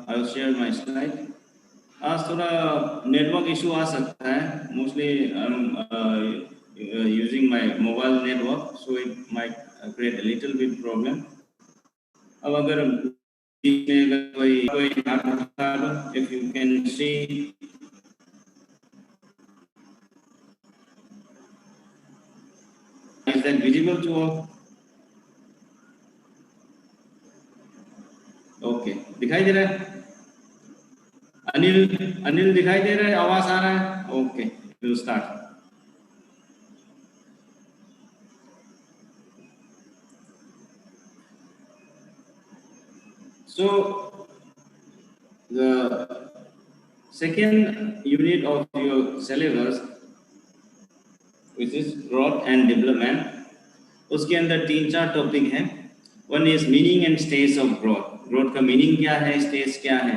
I'll share my slide. आज थोड़ा network issue आ सकता है, mostly using my mobile network, so it might create a little bit problem. अब अगर कोई if you can see, is that visible to all? Okay, दिखाई दे रहा है? अनिल दिखाई दे रहा है? आवाज आ रहा है? Okay, will start. So the second unit of your syllabus, which is growth and development, उसके अंदर 3-4 टॉपिक हैं. One is meaning and stage of growth. Growth का मीनिंग क्या है, स्टेज क्या है,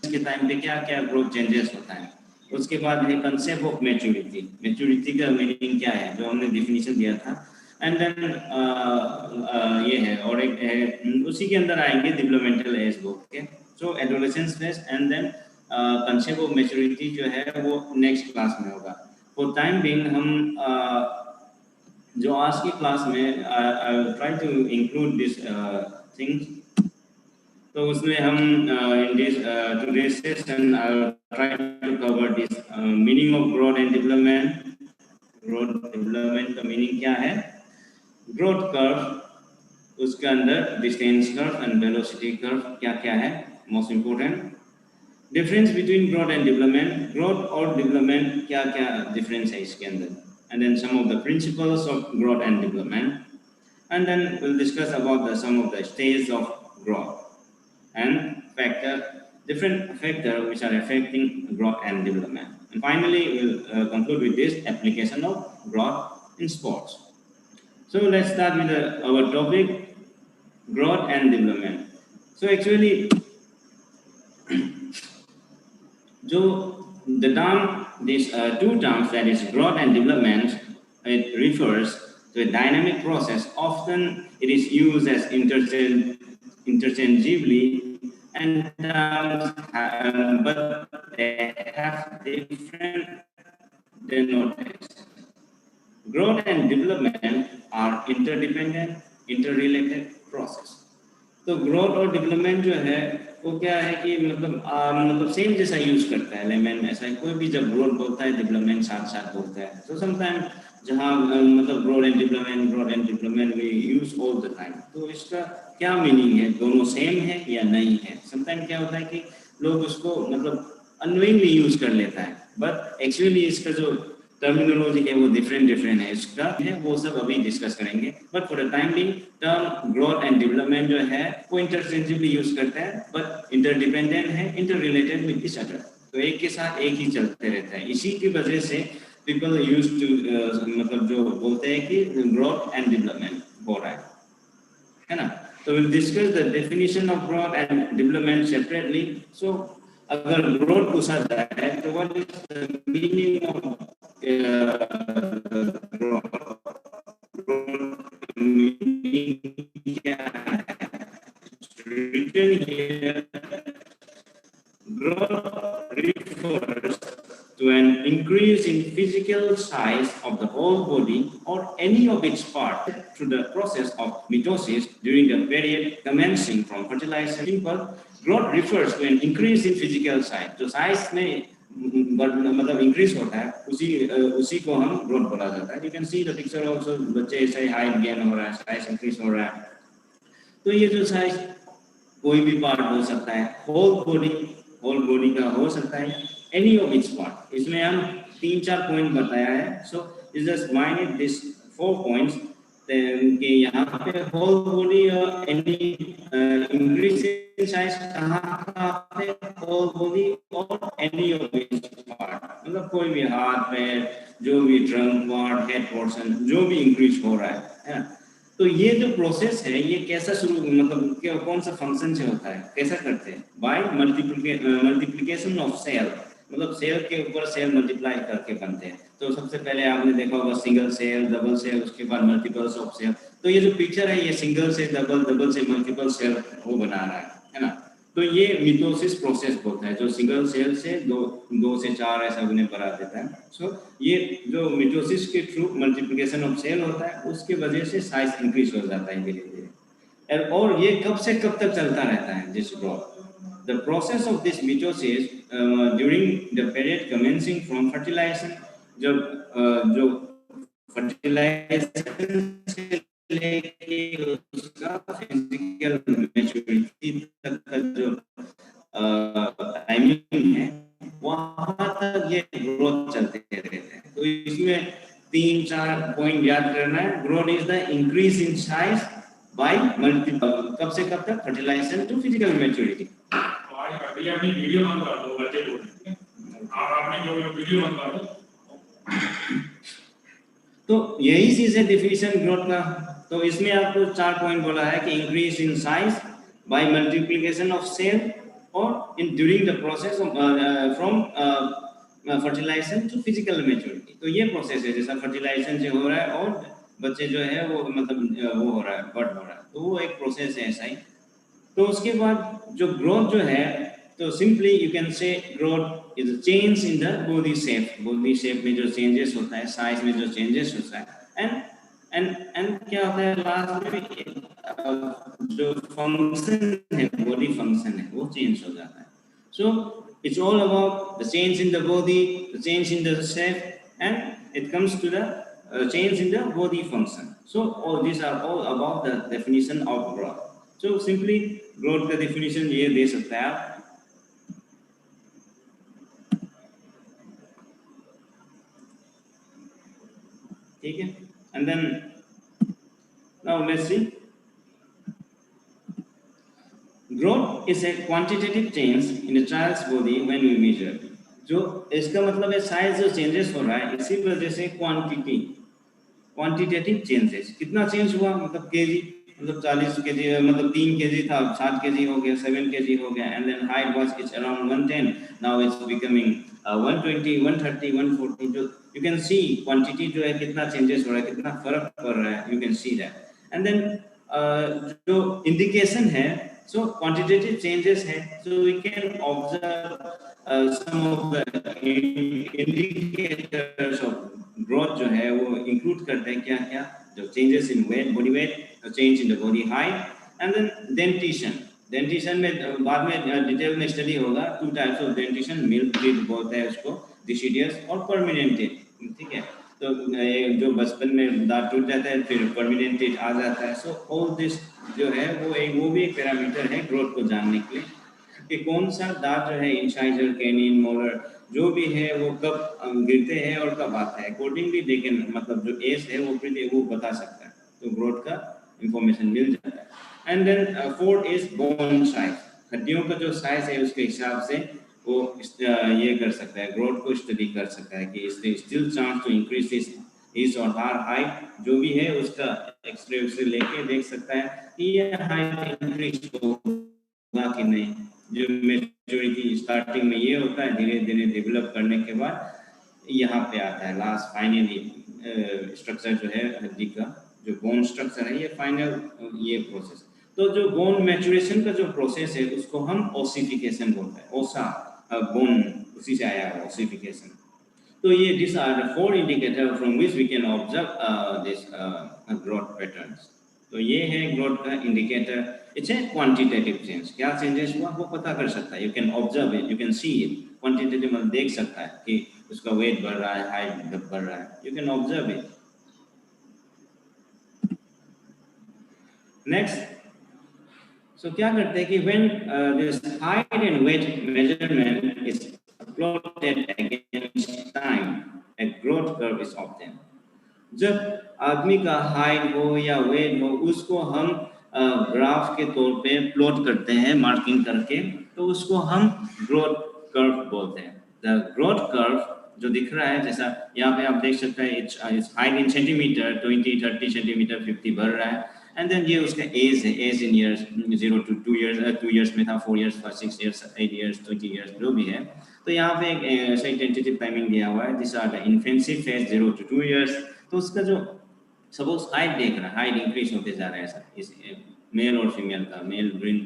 इसके टाइम पे क्या क्या ग्रोथ चेंजेस होता है. उसके बाद है कंसेप्ट ऑफ मैच्योरिटी. मैच्योरिटी का मीनिंग क्या है, जो हमने डेफिनेशन दिया था. एंड देन ये है, और एक है उसी के अंदर आएंगे डेवलपमेंटल एज ग्रुप के. So adolescence phase and then concept of maturity जो है वो नेक्स्ट क्लास में होगा. फॉर टाइम बीइंग हम जो आज की क्लास में I will try to include this things. तो उसमें हम in this today's session I'll try to cover this meaning of growth and development. Growth development का meaning क्या है, growth curve, उसके अंदर distance curve and velocity curve क्या क्या है, most important. Difference between growth and development. Growth और development क्या क्या difference है इसके अंदर, and then some of the principles of growth and development, and then we'll discuss about some of the stages of growth and different factors which are affecting growth and development. And finally, we'll conclude with this application of growth in sports. So let's start with our topic, growth and development. So actually, these two terms, that is growth and development, it refers to a dynamic process. Often it is used as interchangeably, and but they have different denotations. Growth and development are interdependent, interrelated process. तो growth और development जो है वो क्या है कि मतलब same जैसा यूज करता है एलिमेंट. ऐसा है, कोई भी जब ग्रोथ बोलता है डेवलपमेंट साथ साथ बोलता है. तो समटाइम जहाँ मतलब growth and development we use all the time. तो इसका क्या मीनिंग है, दोनों सेम है या नहीं है. समटाइम क्या होता है कि लोग उसको मतलब अननोइंगली यूज कर लेता है, बट एक्चुअली इसका जो टर्मिनोलॉजी है वो डिफरेंट है. इसका है वो सब अभी डिस्कस करेंगे. But for the time being term growth and development जो है वो इंटरचेंजेबली यूज करते हैं, बट इंटरडिपेंडेंट है, इंटररिलेटेड विद ईच अदर. तो एक के साथ एक ही चलते रहता है. इसी की वजह से पीपल यूज टू मतलब जो बोलते हैं कि ग्रोथ एंड डेवलपमेंट हो रहा है ना. तो will discuss the definition of growth and development separately. So अगर ग्रोथ पूछा जाए तो what is the meaning of written here, growth refers to an increase in physical size of the whole body or any of its parts through the process of mitosis during the period commencing from fertilization. Simple, growth refers to an increase in physical size. जो size में मतलब increase होता है उसी को हम growth बोला जाता है. You can see the picture also. बच्चे ऐसे हाइट गेन हो रहा है, साइज इंक्रीज हो रहा है. तो ये जो साइज कोई भी पार्ट हो सकता है, होल बॉडी का हो सकता है, एनी ऑफ इट्स पार्ट. इसमें हम 3-4 पॉइंट बताया है. So is just mind this 4 points कि यहाँ पे होल बॉडी और एनी इंक्रीज इन साइज कहाँ पे, होल बॉडी और एनी ऑफ इट्स पार्ट. मतलब कोई भी हाथ पैर, जो भी ट्रंक पार्ट, हेड पोर्शन, जो भी इंक्रीज हो रहा है ना. तो ये जो प्रोसेस है ये कैसा शुरू मतलब कौन सा फंक्शन से होता है, कैसा करते हैं, बाय मल्टीप्लिकेशन ऑफ सेल. मतलब सेल के ऊपर सेल मल्टीप्लाई करके बनते हैं. तो सबसे पहले आपने देखा होगा सिंगल सेल, डबल सेल, उसके बाद मल्टीपल्स ऑफ सेल. तो ये जो पिक्चर है ये सिंगल से डबल से मल्टीपल सेल वो बना रहा है ना. तो ये मिटोसिस प्रोसेस होता है जो सिंगल सेल से दो से चार ऐसा उन्हें बढ़ा देता है। सो ये जो मिटोसिस के थ्रू मल्टीप्लिकेशन ऑफ सेल होता है उसकी वजह से साइज इंक्रीज हो जाता है धीरे धीरे। और ये कब से कब तक चलता रहता है this growth? The process of this mitosis during the period commencing from fertilization, जो fertilization से लेके उसका physical maturity तक का जो टाइमिंग है वहां तक ये ग्रोथ चलते रहते हैं। तो इसमें 3-4 पॉइंट याद करना है। Growth is the increase in size by multiple, कब से कब तक? Fertilisation to physical maturity. अभी अपनी वीडियो बंद कर दो, बच्चे बोल रहे हैं आपने जो वीडियो बंद कर दो। तो यही चीज है डिफिनेशन ग्रोथ का। तो इसमें आपको 4 पॉइंट बोला है कि increase in size by multiplication of cell और in during the process from fertilization to physical maturity. तो ये प्रोसेस है जैसा फर्टिलाइजेशन से हो रहा है और बच्चे जो है वो मतलब वो हो रहा है, बर्थ हो रहा है, तो वो एक प्रोसेस है ऐसा ही। तो उसके बाद जो ग्रोथ जो है तो simply you can say growth is change in the body shape. Body shape में जो चेंजेस होता है, साइज में जो चेंजेस होता है, एंड क्या होता है लास्ट में जो फंक्शन है, बॉडी फंक्शन है वो चेंज हो जाता है। So it's all about the change in the body, the change in the shape and it comes to the change in the body function. So all these are all about the definition of growth. So simply growth का definition ये दे सकता है आप। ठीक है, and then now let's see. Growth is a quantitative change in a child's body when we measure. जो इसका मतलब है साइज जो चेंजेस हो रहा है इसी वजह से क्वांटिटेटिव चेंजेस। कितना चेंज हुआ मतलब केजी, मतलब 40 केजी, मतलब 3 केजी था 60 केजी हो गया, 7 केजी हो गया, and then height was it's around 110, now it's becoming 120, 130, 140। जो यू कैन सी क्वांटिटी जो है कितना चेंजेस हो रहा है, कितना फर्क पड़ रहा है, you can see that. And then जो इंडिकेशन है, सो क्वांटिटेटिव चेंजेस है, so we can observe some of the indicators of growth जो है वो इंक्लूड करते हैं क्या क्या, जो changes in weight, body weight, change in the body height, and then dentition में बाद में डिटेल में स्टडी होगा। 2 types of dentition, milk teeth बोलते हैं उसको, डिसीडियस और परमानेंट टीथ। ठीक है, तो जो बचपन में दांत टूट जाता है फिर परमानेंट टीथ आ जाता है। सो ऑल दिस जो है वो भी एक पैरामीटर है ग्रोथ को जानने के लिए कि कौन सा दांत जो है, इंसाइजर, कैनिन, मोलर जो भी है वो कब गिरते हैं और कब आता है, अकॉर्डिंगली देखें मतलब जो एज है वो बता सकता है, तो ग्रोथ का इंफॉर्मेशन मिल जाता है। And then 4 is bone size, हड्डियों का जो साइज है उसके हिसाब से वो ये कर सकता है, ग्रोथ को स्टडी कर सकता है कि still chance to increase this और हर हाइट जो भी है उसका एक्सरे उससे लेके देख सकता है कि ये हाइट इंक्रीज होगा कि नहीं। जो मैच्योरिटी स्टार्टिंग में ये होता है, धीरे धीरे डेवलप करने के बाद यहाँ पे आता है लास्ट फाइनली स्ट्रक्चर जो है हड्डी का, जो बोन स्ट्रक्चर है, ये फाइनल ये प्रोसेस। तो जो बोन मैच्योरेशन का जो प्रोसेस है उसको हम ओसिफिकेशन बोलते हैं, ओसा बोन उसी से आया है ओसिफिकेशन। तो ये this are the 4 indicator from which we can observe this growth patterns. तो ये है ग्रोथ का indicator, it's a quantitative change, क्या चेंजेस हुआ वो पता कर सकता है, you can observe it, you can see it. Quantitative मतलब देख सकता है कि उसका वेट बढ़ रहा है, हाइट बढ़ रहा है, you can observe it. Next, so क्या करते हैं कि when this height and weight measurement is plotted against time, a growth curve is obtained. जब आदमी का हाइट हो या वेट हो उसको हम ग्राफ के तौर पे प्लॉट करते हैं मार्किंग करके, तो उसको हम ग्रोथ कर्व बोलते हैं। द ग्रोथ कर्व जो दिख रहा है, जैसा यहाँ पे आप देख सकते हैं, it's height in centimetre, 20-30 centimetre, 50 बढ़ रहा है। एंड देन ये उसका एज है, as in years, 0 to 2 years, 2 years में था, 4 years, 6 years, 8 years, 20 years जो भी है। तो यहाँ पे एक सही टेंटेटिव टाइमिंग दिया हुआ है, this are the infancy phase 0 to 2 years। तो उसका जो सपोज हाइट देख रहा है, हाइट इंक्रीज होते जा रहा है, इस मेल और फीमेल का, मेल ग्रीन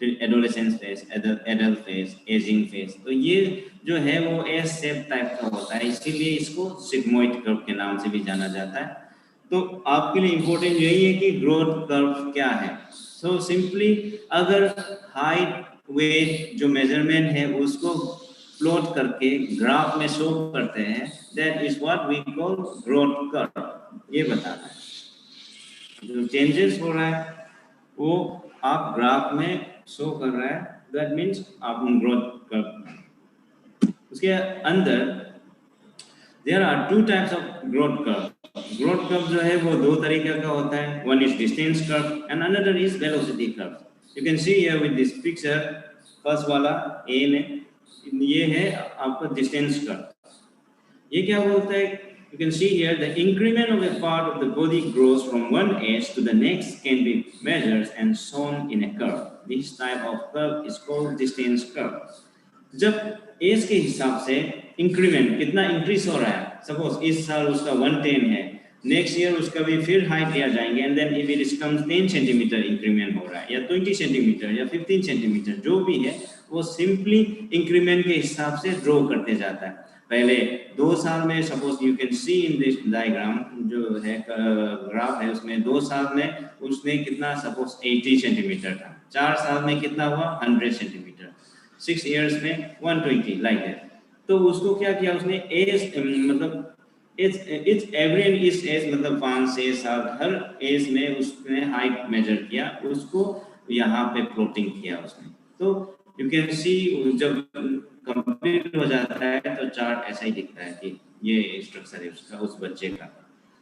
फिर adolescence phase, adult phase, ageing phase. तो ये जो है वो एस शेप टाइप का होता है, इसीलिए इसको सिग्मोइड कर्व के नाम से भी जाना जाता है। तो आपके लिए इम्पोर्टेंट यही है कि ग्रोथ कर्व क्या है। सो सिंपली अगर हाइट वेट जो मेजरमेंट है उसको प्लॉट करके ग्राफ में शो करते हैं, that is what we call growth curve. ये बताना है जो चेंजेस हो रहा है वो आप ग्राफ में शो कर रहा है, दैट मीन्स आप ग्रोथ कर्व। उसके अंदर there are two types of growth curve. Growth curve जो है वो दो तरीके का होता है, one is distance curve and another is velocity curve. You can see here with this picture, first वाला ए में ये है आपका डिस्टेंस कर्व। ये क्या बोलता है, you can see here the increment of a part of the body grows from one edge to the next can be measured and shown in a curve. This type of curve is called distance curve. जब as के हिसाब से increment कितना increase हो रहा है, suppose इस साल उसका 110 है, नेक्स्ट ईयर उसका भी फिर हाइट लिया जाएंगे and then if it comes 10 centimetre increment हो रहा है या 20 सेंटीमीटर या 15 सेंटीमीटर जो भी है वो सिंपली इंक्रीमेंट के हिसाब से ड्रॉ करते जाता है। पहले 2 साल में suppose you can C in this diagram जो है ग्राफ है उसमें 2 साल में उसने कितना सपोज 80 सेंटीमीटर था, 4 साल में कितना हुआ 100 सेंटीमीटर, 6 इयर्स में 120 लाइक दैट। तो उसको क्या किया उसने एज मतलब इट्स एवरी इस एज मतलब 5-6 साल हर एज में उसने हाइट मेजर किया, उसको यहाँ पे प्लॉटिंग किया उसने। तो यू कैन सी जब कंप्लीट हो जाता है तो चार्ट ऐसा ही दिखता है कि ये स्ट्रक्चर है उसका उस बच्चे का।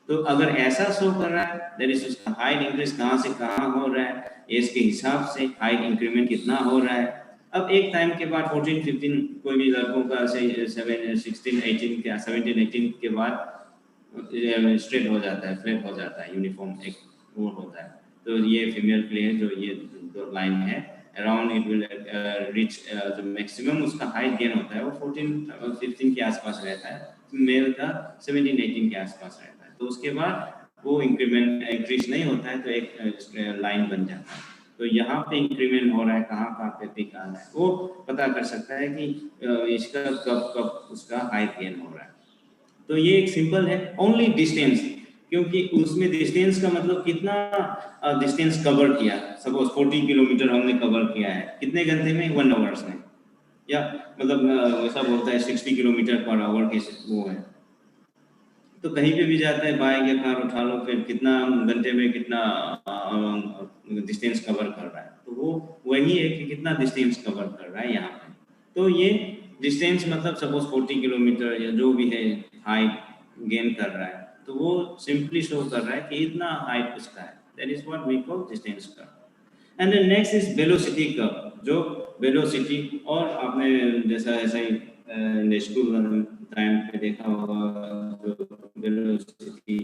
तो अगर ऐसा शो कर रहा है दैट इज उसका हाइट इंक्रीज कहाँ से कहाँ हो रहा है, एज के हिसाब से हाइट इंक्रीमेंट कितना हो रहा है। अब एक टाइम के बाद 14-15 कोई भी लड़कों का 16-18 के 17-18 के बाद स्ट्रेट हो जाता है, फ्लैट हो जाता है, यूनिफॉर्म एक वो होता है। तो ये फीमेल के लिए जो ये दो लाइन है अराउंड इट विल रीच जो मैक्सिमम उसका हाइट गेन होता है वो 14-15 के आसपास रहता है, मेल का 17-18 के आसपास रहता है। तो उसके बाद वो इंक्रीमेंट इंक्रीज नहीं होता है तो एक लाइन बन जाता है। तो यहाँ पे इंक्रीमेंट हो रहा है, कहाँ पे पिक आ रहा है वो पता कर सकता है कि इसका कब उसका हाइट गेन हो रहा है। तो ये एक सिंपल है ओनली डिस्टेंस, क्योंकि उसमें डिस्टेंस का मतलब कितना डिस्टेंस कवर किया। सपोज 40 किलोमीटर हमने कवर किया है कितने घंटे में, 1 आवर्स में, या मतलब ऐसा बोलता है 60 किलोमीटर पर आवर के वो है। तो कहीं पे भी जाता है बाइक या कार उठा लो फिर कितना घंटे में कितना डिस्टेंस कवर कर रहा है, तो वो वही है कि कितना डिस्टेंस कवर कर रहा है यहाँ पे। तो ये डिस्टेंस मतलब सपोज 40 किलोमीटर या जो भी है हाइट गेन कर रहा है तो वो सिंपली शो कर रहा है कि इतना हाइट उसका है, that is what we call distance curve. And then next is velocity curve, जो वेलोसिटी और आपने जैसा ऐसा ही स्कूल टाइम पे देखा होगा जो velocity,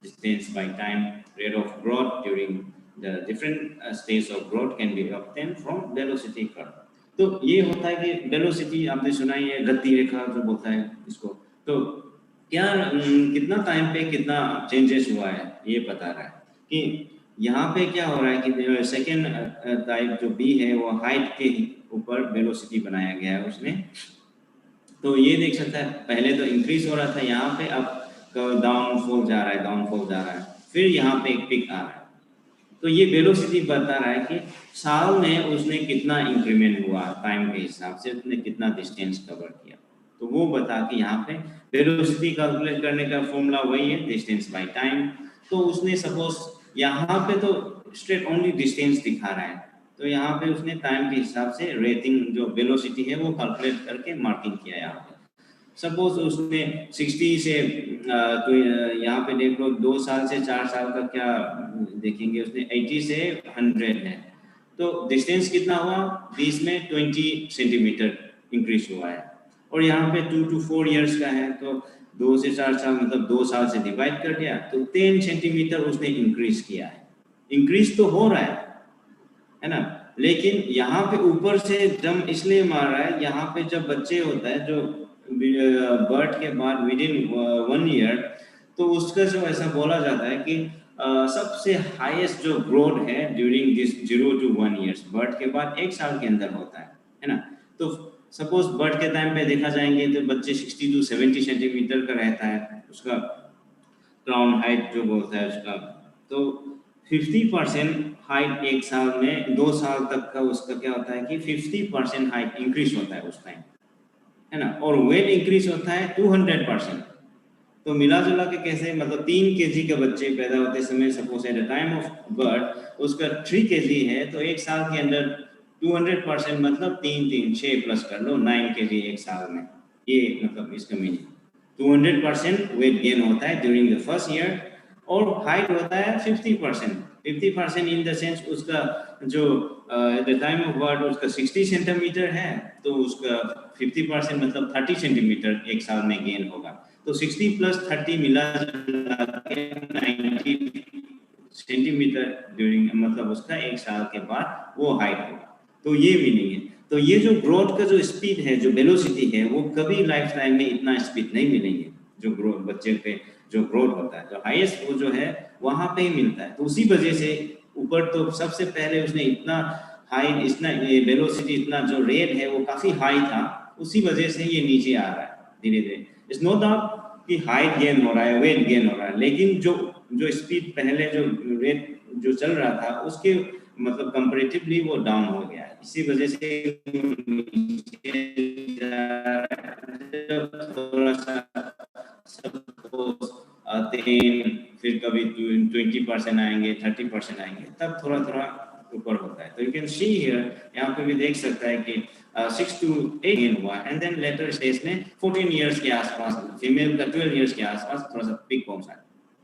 distance by time, rate of growth during the different stages of growth can be obtained from velocity curve. तो ये होता है कि वेलोसिटी आपने सुना ही है, गति रेखा जो बोलता है इसको। तो क्या कितना टाइम पे कितना चेंजेस हुआ है ये बता रहा है कि यहाँ पे क्या हो रहा है कि सेकेंड टाइप जो बी है वो हाइट के ऊपर वेलोसिटी बनाया गया है उसने। तो ये देख सकता है पहले तो इंक्रीज हो रहा था यहाँ पे, अब डाउनफॉल जा रहा है, डाउनफॉल जा रहा है, फिर यहाँ पे एक पिक आ रहा है। तो ये वेलोसिटी बता रहा है कि साल में उसने कितना इंक्रीमेंट हुआ, टाइम के हिसाब से उसने कितना डिस्टेंस कवर किया। तो वो बता के यहाँ पे वेलोसिटी कैलकुलेट करने का फॉर्मूला वही है डिस्टेंस बाय टाइम। तो उसने सपोज यहाँ पे तो स्ट्रेट ओनली डिस्टेंस दिखा रहा है, तो यहाँ पे उसने टाइम के हिसाब से रेटिंग जो वेलोसिटी है वो कैलकुलेट करके मार्किंग किया यहाँ पे। सपोज उसने 60 से तो यहाँ पे देख लो 2 साल से 4 साल का क्या देखेंगे, उसने 80 से 100 है, तो डिस्टेंस कितना हुआ 20 में 20 सेंटीमीटर इंक्रीज हुआ है। और यहाँ पे 2 to 4 इयर्स का है तो 2 से 4 साल मतलब 2 साल से डिवाइड कर दिया तो 10 सेंटीमीटर उसने इंक्रीज किया है। इंक्रीज तो हो रहा है ना, लेकिन यहाँ पे ऊपर से जम इसलिए मार रहा है, यहाँ पे जब बच्चे होता है जो बर्थ के बाद विदिन 1 ईयर तो उसका जो ऐसा बोला जाता है कि सबसे हाईएस्ट जो ग्रोथ है during this 0 to 1 years, birth के बाद 1 साल के अंदर होता है ना। तो सपोज बर्थ के टाइम पे देखा जाएंगे तो बच्चे 60 to 70 सेंटीमीटर का रहता है उसका क्राउन हाइट जो बोलता है उसका। तो 50% हाइट 1 साल में 2 साल तक का उसका क्या होता है कि 50% हाइट इंक्रीज होता है उस टाइम, है ना। और वेट इंक्रीज होता है 200%। तो मिला जुला के कैसे, मतलब 3 kg के बच्चे पैदा होते समय suppose at the time of birth उसका 3 kg है, तो 1 साल के अंदर 200% मतलब 6 प्लस कर लो 9 kg 1 साल में। ये मतलब इसका मीनिंग 200% वेट गेन होता है ड्यूरिंग द फर्स्ट ईयर। और हाइट होता है 50% इन द सेंस उसका जो at the time of birth उसका 60 सेंटीमीटर है, तो उसका 50% मतलब 30 सेंटीमीटर 1 साल में गेन होगा। तो 60 प्लस 30 मिला के 90 सेंटीमीटर ड्यूरिंग मतलब उसका 1 साल के बाद वो हाइट होगा। तो ये मीनिंग है। तो ये जो ग्रोथ का जो स्पीड है, जो वेलोसिटी है, वो कभी लाइफ टाइम में इतना स्पीड नहीं मिलेंगे जो ग्रोथ बच्चे पे जो ग्रोथ होता है। तो हाईएस्ट वो जो है वहां पे ही मिलता है। तो उसी वजह से ऊपर तो सबसे पहले उसने इतना हाई इतना वेलोसिटी इतना जो रेट है वो काफी हाई था, उसी वजह से ये नीचे आ रहा है धीरे धीरे। इट्स नो डाउट कि हाइट गेन हो रहा है, वेट गेन हो रहा है, लेकिन जो स्पीड पहले जो रेट जो चल रहा था उसके मतलब कंपैरेटिवली वो डाउन हो गया है। इसी वजह से थोड़ा सा सपोज आते हैं, फिर कभी 20% आएंगे, 30% आएंगे, तब थोड़ा थोड़ा ऊपर होता है। तो यू कैन सी हियर, यहाँ पे भी देख सकता है कि 6 to 8 गेन हुआ, एंड देन लेटर स्टेज में 14 इयर्स के आसपास, फीमेल का 12 इयर्स के आसपास थोड़ा सा पिक पहुंचा।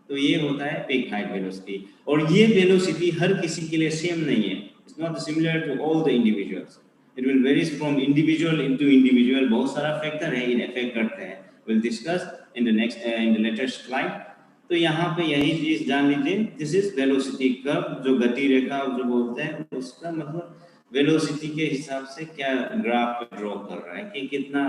तो ये होता है पिक हाइट वेलोसिटी। और ये वेलोसिटी हर किसी के लिए सेम नहीं है, it's not similar to all the individuals, it will varies from individual into individual. बहुत सारा फैक्टर है, इन इफेक्ट करते हैं, will discuss in the next in the latest slide. तो यहाँ पे यही चीज जान लीजिए, दिस इज वेलोसिटी कर्व, जो गति रेखा जो बोलते हैं उसका मतलब वेलोसिटी के हिसाब से क्या ग्राफ ड्रॉ कर रहा है कि कितना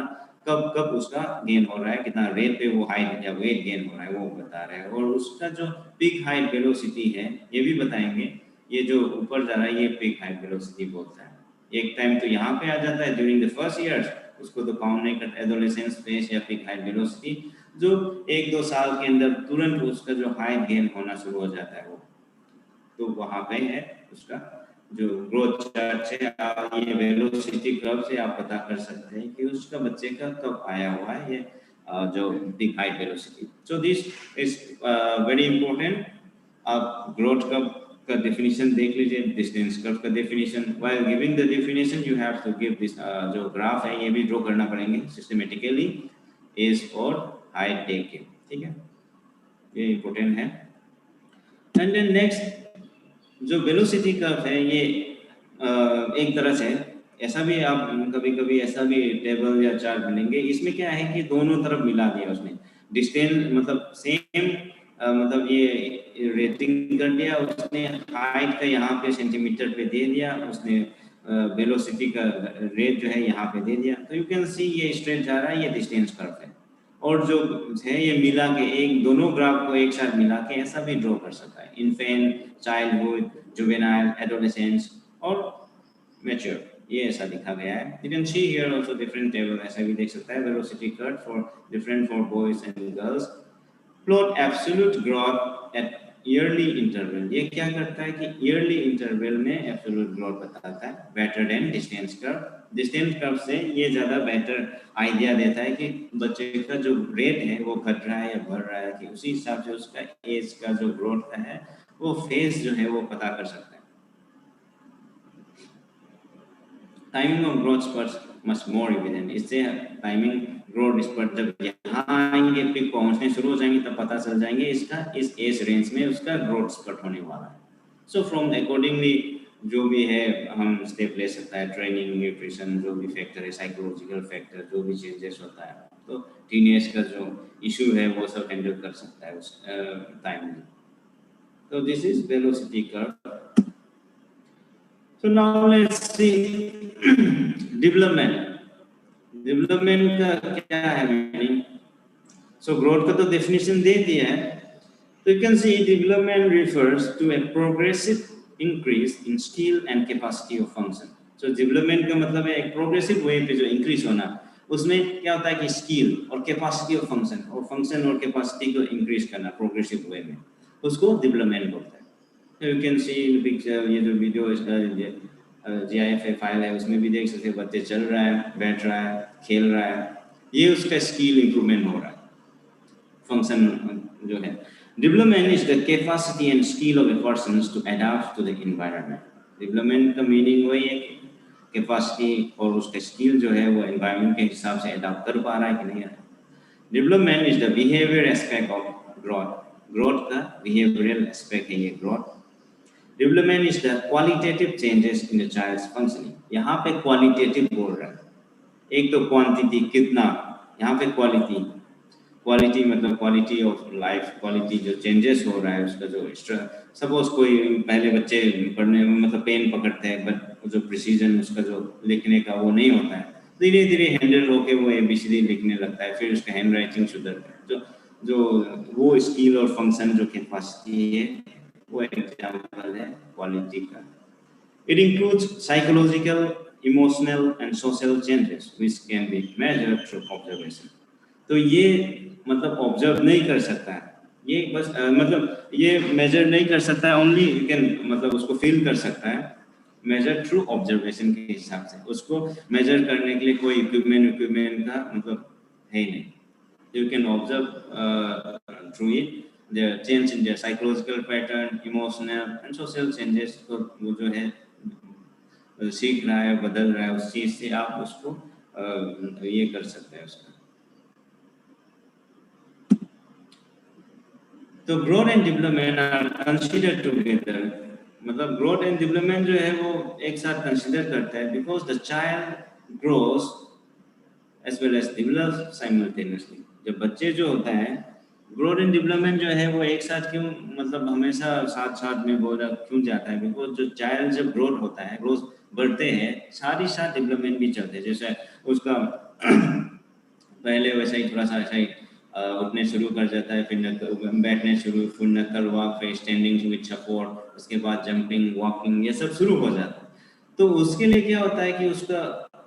कब कब उसका गेन हो रहा है, कितना रेट पे वो हाइट या वेट गेन हो रहा है वो बता रहा है। और उसका जो पीक हाइट वेलोसिटी है ये भी बताएंगे। ये जो ऊपर जा रहा है ये पीक हाइट वेलोसिटी बोलता है। एक टाइम तो यहाँ पे आ जाता है ड्यूरिंग द फर्स्ट ईयर्स, उसको तो काउंट नहीं करता एडोलेसेंस फेज या पीक हाइट वेलोसिटी, जो 1-2 साल के अंदर तुरंत उसका जो हाइट गेन होना शुरू हो जाता है वो। तो वहाँ पे है उसका जो ग्रोथ चार्ट से ये वेलोसिटी कर्व से आप पता कर सकते हैं कि उसका बच्चे का कब आया हुआ है ये जो peak height velocity. So this is very important. आप ग्रोथ कर्व का डेफिनेशन देख लीजिए, डिस्टेंस कर्व का definition. While giving the definition you have to give this जो ग्राफ है ये भी ड्रॉ करना पड़ेंगे सिस्टमेटिकली, एज और हाइट देख के, ठीक है, ये इंपॉर्टेंट है। एंड देन नेक्स्ट जो वेलोसिटी कर्व है ये एक तरह से ऐसा भी आप कभी कभी ऐसा भी टेबल या चार्ट मिलेंगे, इसमें क्या है कि दोनों तरफ मिला दिया उसने, डिस्टेंस मतलब सेम मतलब ये रेटिंग कर दिया उसने, हाइट का यहाँ पे सेंटीमीटर पे दे दिया उसने, वेलोसिटी का रेट जो है यहाँ पे दे दिया। तो यू कैन सी ये स्ट्रेट जा रहा है, ये डिस्टेंस कर्व है। और जो है ये मिला के एक दोनों ग्राफ को एक साथ मिला के ऐसा भी ड्रॉ कर सकता है, इन्फेंट, चाइल्डहुड, जुवेनाइल, एडोलेसेंस और मैच्योर, ये ऐसा लिखा गया है। You can see here also different table, ऐसा भी देख सकता है velocity curve for different for boys and girls. Plot absolute growth at yearly interval, ये क्या करता है कि ईयरली इंटरवल में एब्सोल्यूट ग्रोथ बताता है, better than distance curve. Distance curve से ये ज़्यादा बेटर आइडिया देता है कि बच्चे का जो रेट है वो घट रहा है या बढ़ रहा है, कि उसी हिसाब से उसका एज का जो ग्रोथ का है वो फेज जो है वो पता कर सकते हैं। Timing of growth sprouts much more evident, इससे टाइमिंग ग्रोथ स्पर्ट जब यहाँ आएंगे पिक पहुंचने शुरू हो जाएंगे तब पता चल जाएंगे इसका इस एज रेंज में उसका ग्रोथ स्पर्ट होने वाला है। सो फ्रॉम अकॉर्डिंगली जो भी है हम स्टेप ले सकता है, ट्रेनिंग, न्यूट्रिशन, जो भी फैक्टर है, साइकोलॉजिकल फैक्टर जो भी चेंजेस होता है, तो टीनेज का जो इशू है वो सब हैंडल कर सकता है उस टाइम में। तो this is velocity curve. So now let's see development का क्या है मीनिंग। सो ग्रोथ का तो डेफिनेशन दे दिया है, So you can see development refers to a progressive increase in skill and capacity of function. So development का मतलब है एक progressive way पे जो increase होना, उसमें क्या होता है कि skill और capacity of function और capacity को increase करना progressive way में, उसको development बोलते हैं. So you can see in the picture, ये जो video इसका GIF फाइल है उसमें भी देख सकते हैं बच्चे चल रहा है, बैठ रहा है, खेल रहा है, ये उसका skill improvement हो रहा है. Function जो है. Development is the capacity and skill of a person to adapt to the environment. Development का meaning वही है कि capacity और उसका skill जो है वो environment के हिसाब से adapt कर पा रहा है कि नहीं है. Development is the behavior aspect of growth. Growth का behavioral aspect है ये growth. Development is the qualitative changes in the child's functioning. यहाँ पे qualitative बोल रहा है. एक तो quantity कितना, यहाँ पे quality. क्वालिटी मतलब क्वालिटी ऑफ लाइफ, क्वालिटी जो चेंजेस हो रहा है उसका जो सपोज कोई पहले बच्चे पढ़ने में मतलब पेन पकड़ते हैं बट जो प्रिसीजन उसका जो लिखने का वो नहीं होता है, धीरे धीरे हैंडल होके वो ABCD लिखने लगता है, फिर उसका हैंड राइटिंग सुधरता है. जो वो स्किल और फंक्शन जो कैपेसिटी है वो एग्जांपल है क्वालिटी का. It includes psychological, emotional and social changes which can be measured through observation. तो ये मतलब ऑब्जर्व नहीं कर सकता है, ये बस मतलब ये मेजर नहीं कर सकता है, ओनली यू कैन मतलब उसको फील कर सकता है, मेजर थ्रू ऑब्जर्वेशन के हिसाब से. उसको मेजर करने के लिए कोई इक्विपमेंट का मतलब है ही नहीं. You can observe through it the change in the psychological pattern, emotional and social changes को वो जो है सीख रहा है, बदल रहा है, उस चीज से आप उसको ये कर सकते हैं उसका. तो growth and development are considered together. मतलब ग्रोथ एंड डेवलपमेंट जो है वो एक साथ कंसीडर करता है because the child grows as well as develops simultaneously. जब बच्चे जो होता है ग्रोथ एंड डेवलपमेंट जो है वो एक साथ क्यों मतलब हमेशा साथ साथ में बोला क्यों जाता है, बिकॉज जो चाइल्ड जब ग्रोथ होता है, ग्रोथ बढ़ते हैं, साथ ही साथ डेवलपमेंट भी चलते हैं. जैसे उसका पहले वैसा ही थोड़ा सा ऐसा ही उठने शुरू कर जाता है, फिर बैठने शुरू, फिर नकल वॉक, फिर स्टैंडिंग विद सपोर्ट, उसके बाद जंपिंग, वॉकिंग, ये सब शुरू हो जाता है. तो उसके लिए क्या होता है कि उसका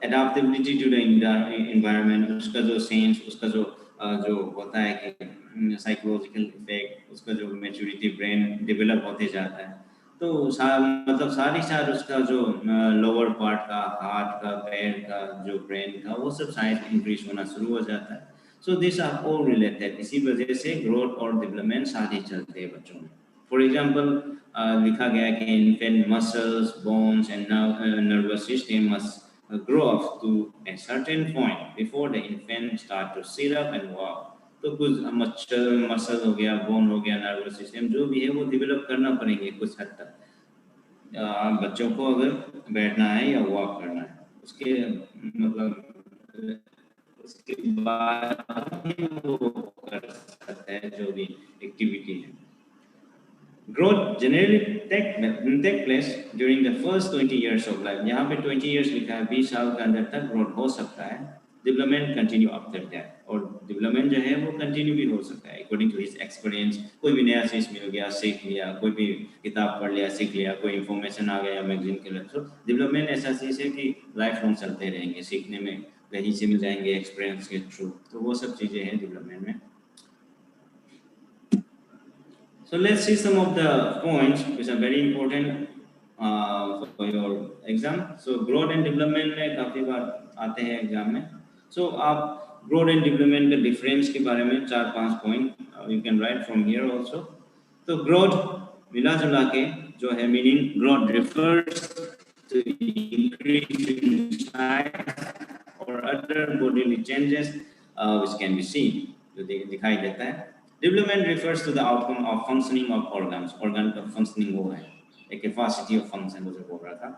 एडाप्टेबिलिटी टू द एनवायरनमेंट, उसका जो सेंस, उसका जो होता है कि साइकोलॉजिकल इफेक्ट, उसका जो मैच्योरिटी ब्रेन डेवलप होते जाता है. तो मतलब सारी साथ उसका जो लोअर पार्ट का, हार्ट का, पैर का, जो ब्रेन का, वो सब साइज इंक्रीज होना शुरू हो जाता है. So these are all related. इसी वजह से ग्रोथ और डेवलपमेंट साथ ही चलते हैं बच्चों में. फॉर एग्जाम्पल लिखा गया कि infant muscles, bones and nervous system must grow up to a certain point before the infant start to sit up and walk. तो कुछ मसल हो गया, बोन हो गया, नर्वस सिस्टम जो भी है वो डेवलप करना पड़ेंगे कुछ हद तक. बच्चों को अगर बैठना है या वॉक करना है, उसके मतलब उसके बाद वो कर सकता है जो भी एक्टिविटी है. Growth generally take place during the first 20 years of life. यहाँ पे 20 years लिखा है, 20 साल के अंदर तक ग्रोथ हो सकता है. डेवलपमेंट कंटिन्यू आफ्टर दैट, और डेवलपमेंट जो है वो कंटिन्यू भी हो सकता है अकॉर्डिंग टू हिज एक्सपीरियंस. कोई भी नया चीज मिल गया, सीख लिया, कोई भी किताब पढ़ लिया, सीख लिया, कोई इन्फॉर्मेशन आ गया मैगजीन के लिए. तो डेवलपमेंट ऐसा चीज है कि लाइफ लॉन्ग चलते रहेंगे, सीखने में कहीं से मिल जाएंगे एक्सपीरियंस के थ्रू. तो वो सब चीजें हैं डेवलपमेंट में. So let's see some of the points which are very important for your exam. So growth and development में काफी बार आते हैं एग्जाम में. So आप growth and development के difference के बारे में 4-5 point you can write from here also. तो growth मिला जुला के जो है meaning, growth refers to increase in size or other bodily changes which can be seen, जो दिखाई देता है. Development refers to the outcome of functioning of organs. Organ का functioning वो है, a capacity of function जो बोल रहा था.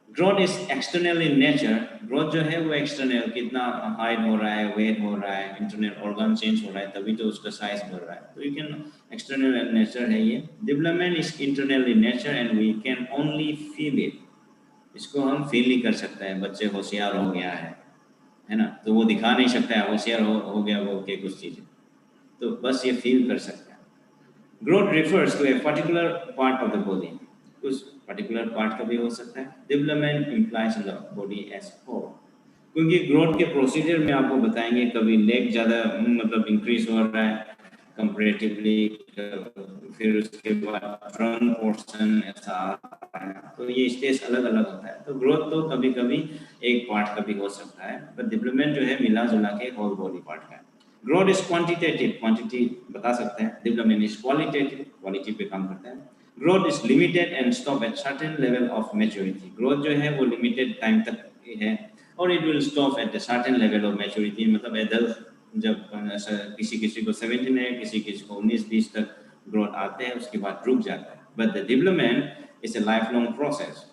Growth is external in nature. Growth जो है वो external, कितना height हो रहा है, weight हो रहा है, internal organ change हो रहा है, तभी तो उसका size बढ़ रहा है. तो you can external in nature है ये. Development is internal in nature and we can only feel it. इसको हम feel ही कर सकते हैं. बच्चे होशियार हो गया है ना, तो वो दिखा नहीं सकता है होशियार हो गया वो के कुछ चीजें, तो बस ये फील कर सकते हैं. Growth refers to a particular part of the body. कुछ particular part का भी हो सकता है. Development implies the body as whole. क्योंकि ग्रोथ के प्रोसीजर में आपको बताएंगे कभी लेग ज़्यादा मतलब इंक्रीज हो रहा है कंपैरेटिवली, फिर उसके बाद फ्रंट पोर्शन ऐसा आ रहा है, तो ये स्टेज अलग अलग होता है. तो ग्रोथ तो कभी कभी एक पार्ट का भी हो सकता है, पर डेवलपमेंट जो है मिला जुला के होल बॉडी पार्ट का है. ग्रोथ इज क्वांटिटेटिव, क्वांटिटी बता सकते हैं. डेवलपमेंट इज क्वालिटेटिव, क्वालिटी पे काम करता है. Growth is limited and stop at certain level of maturity. Growth जो है वो लिमिटेड टाइम तक है और it will stop at the certain level of maturity. मतलब एडल्ट जब किसी को 17 है, किसी को 19-20 तक ग्रोथ आते हैं, उसके बाद रुक जाता है. But the development is a life long process.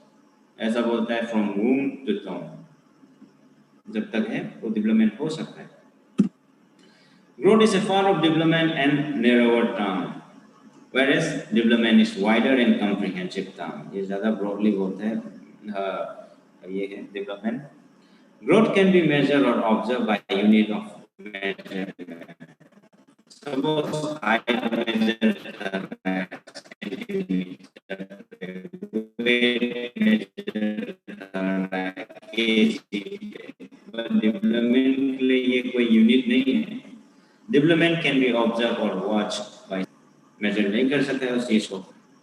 ऐसा बोलता है फ्रॉम वूम टू टॉम, जब तक है वो डेवलपमेंट हो सकता है. Growth is a part of development and narrower term, whereas development is wider and comprehensive term. ये ज़्यादा broadly बोलते हैं. ये है development. Growth can be measured or observed by unit of measurement. Suppose I measure but development के लिए ये कोई यूनिट नहीं है. Development can be observed or watched by measure नहीं कर सकते उस चीज को.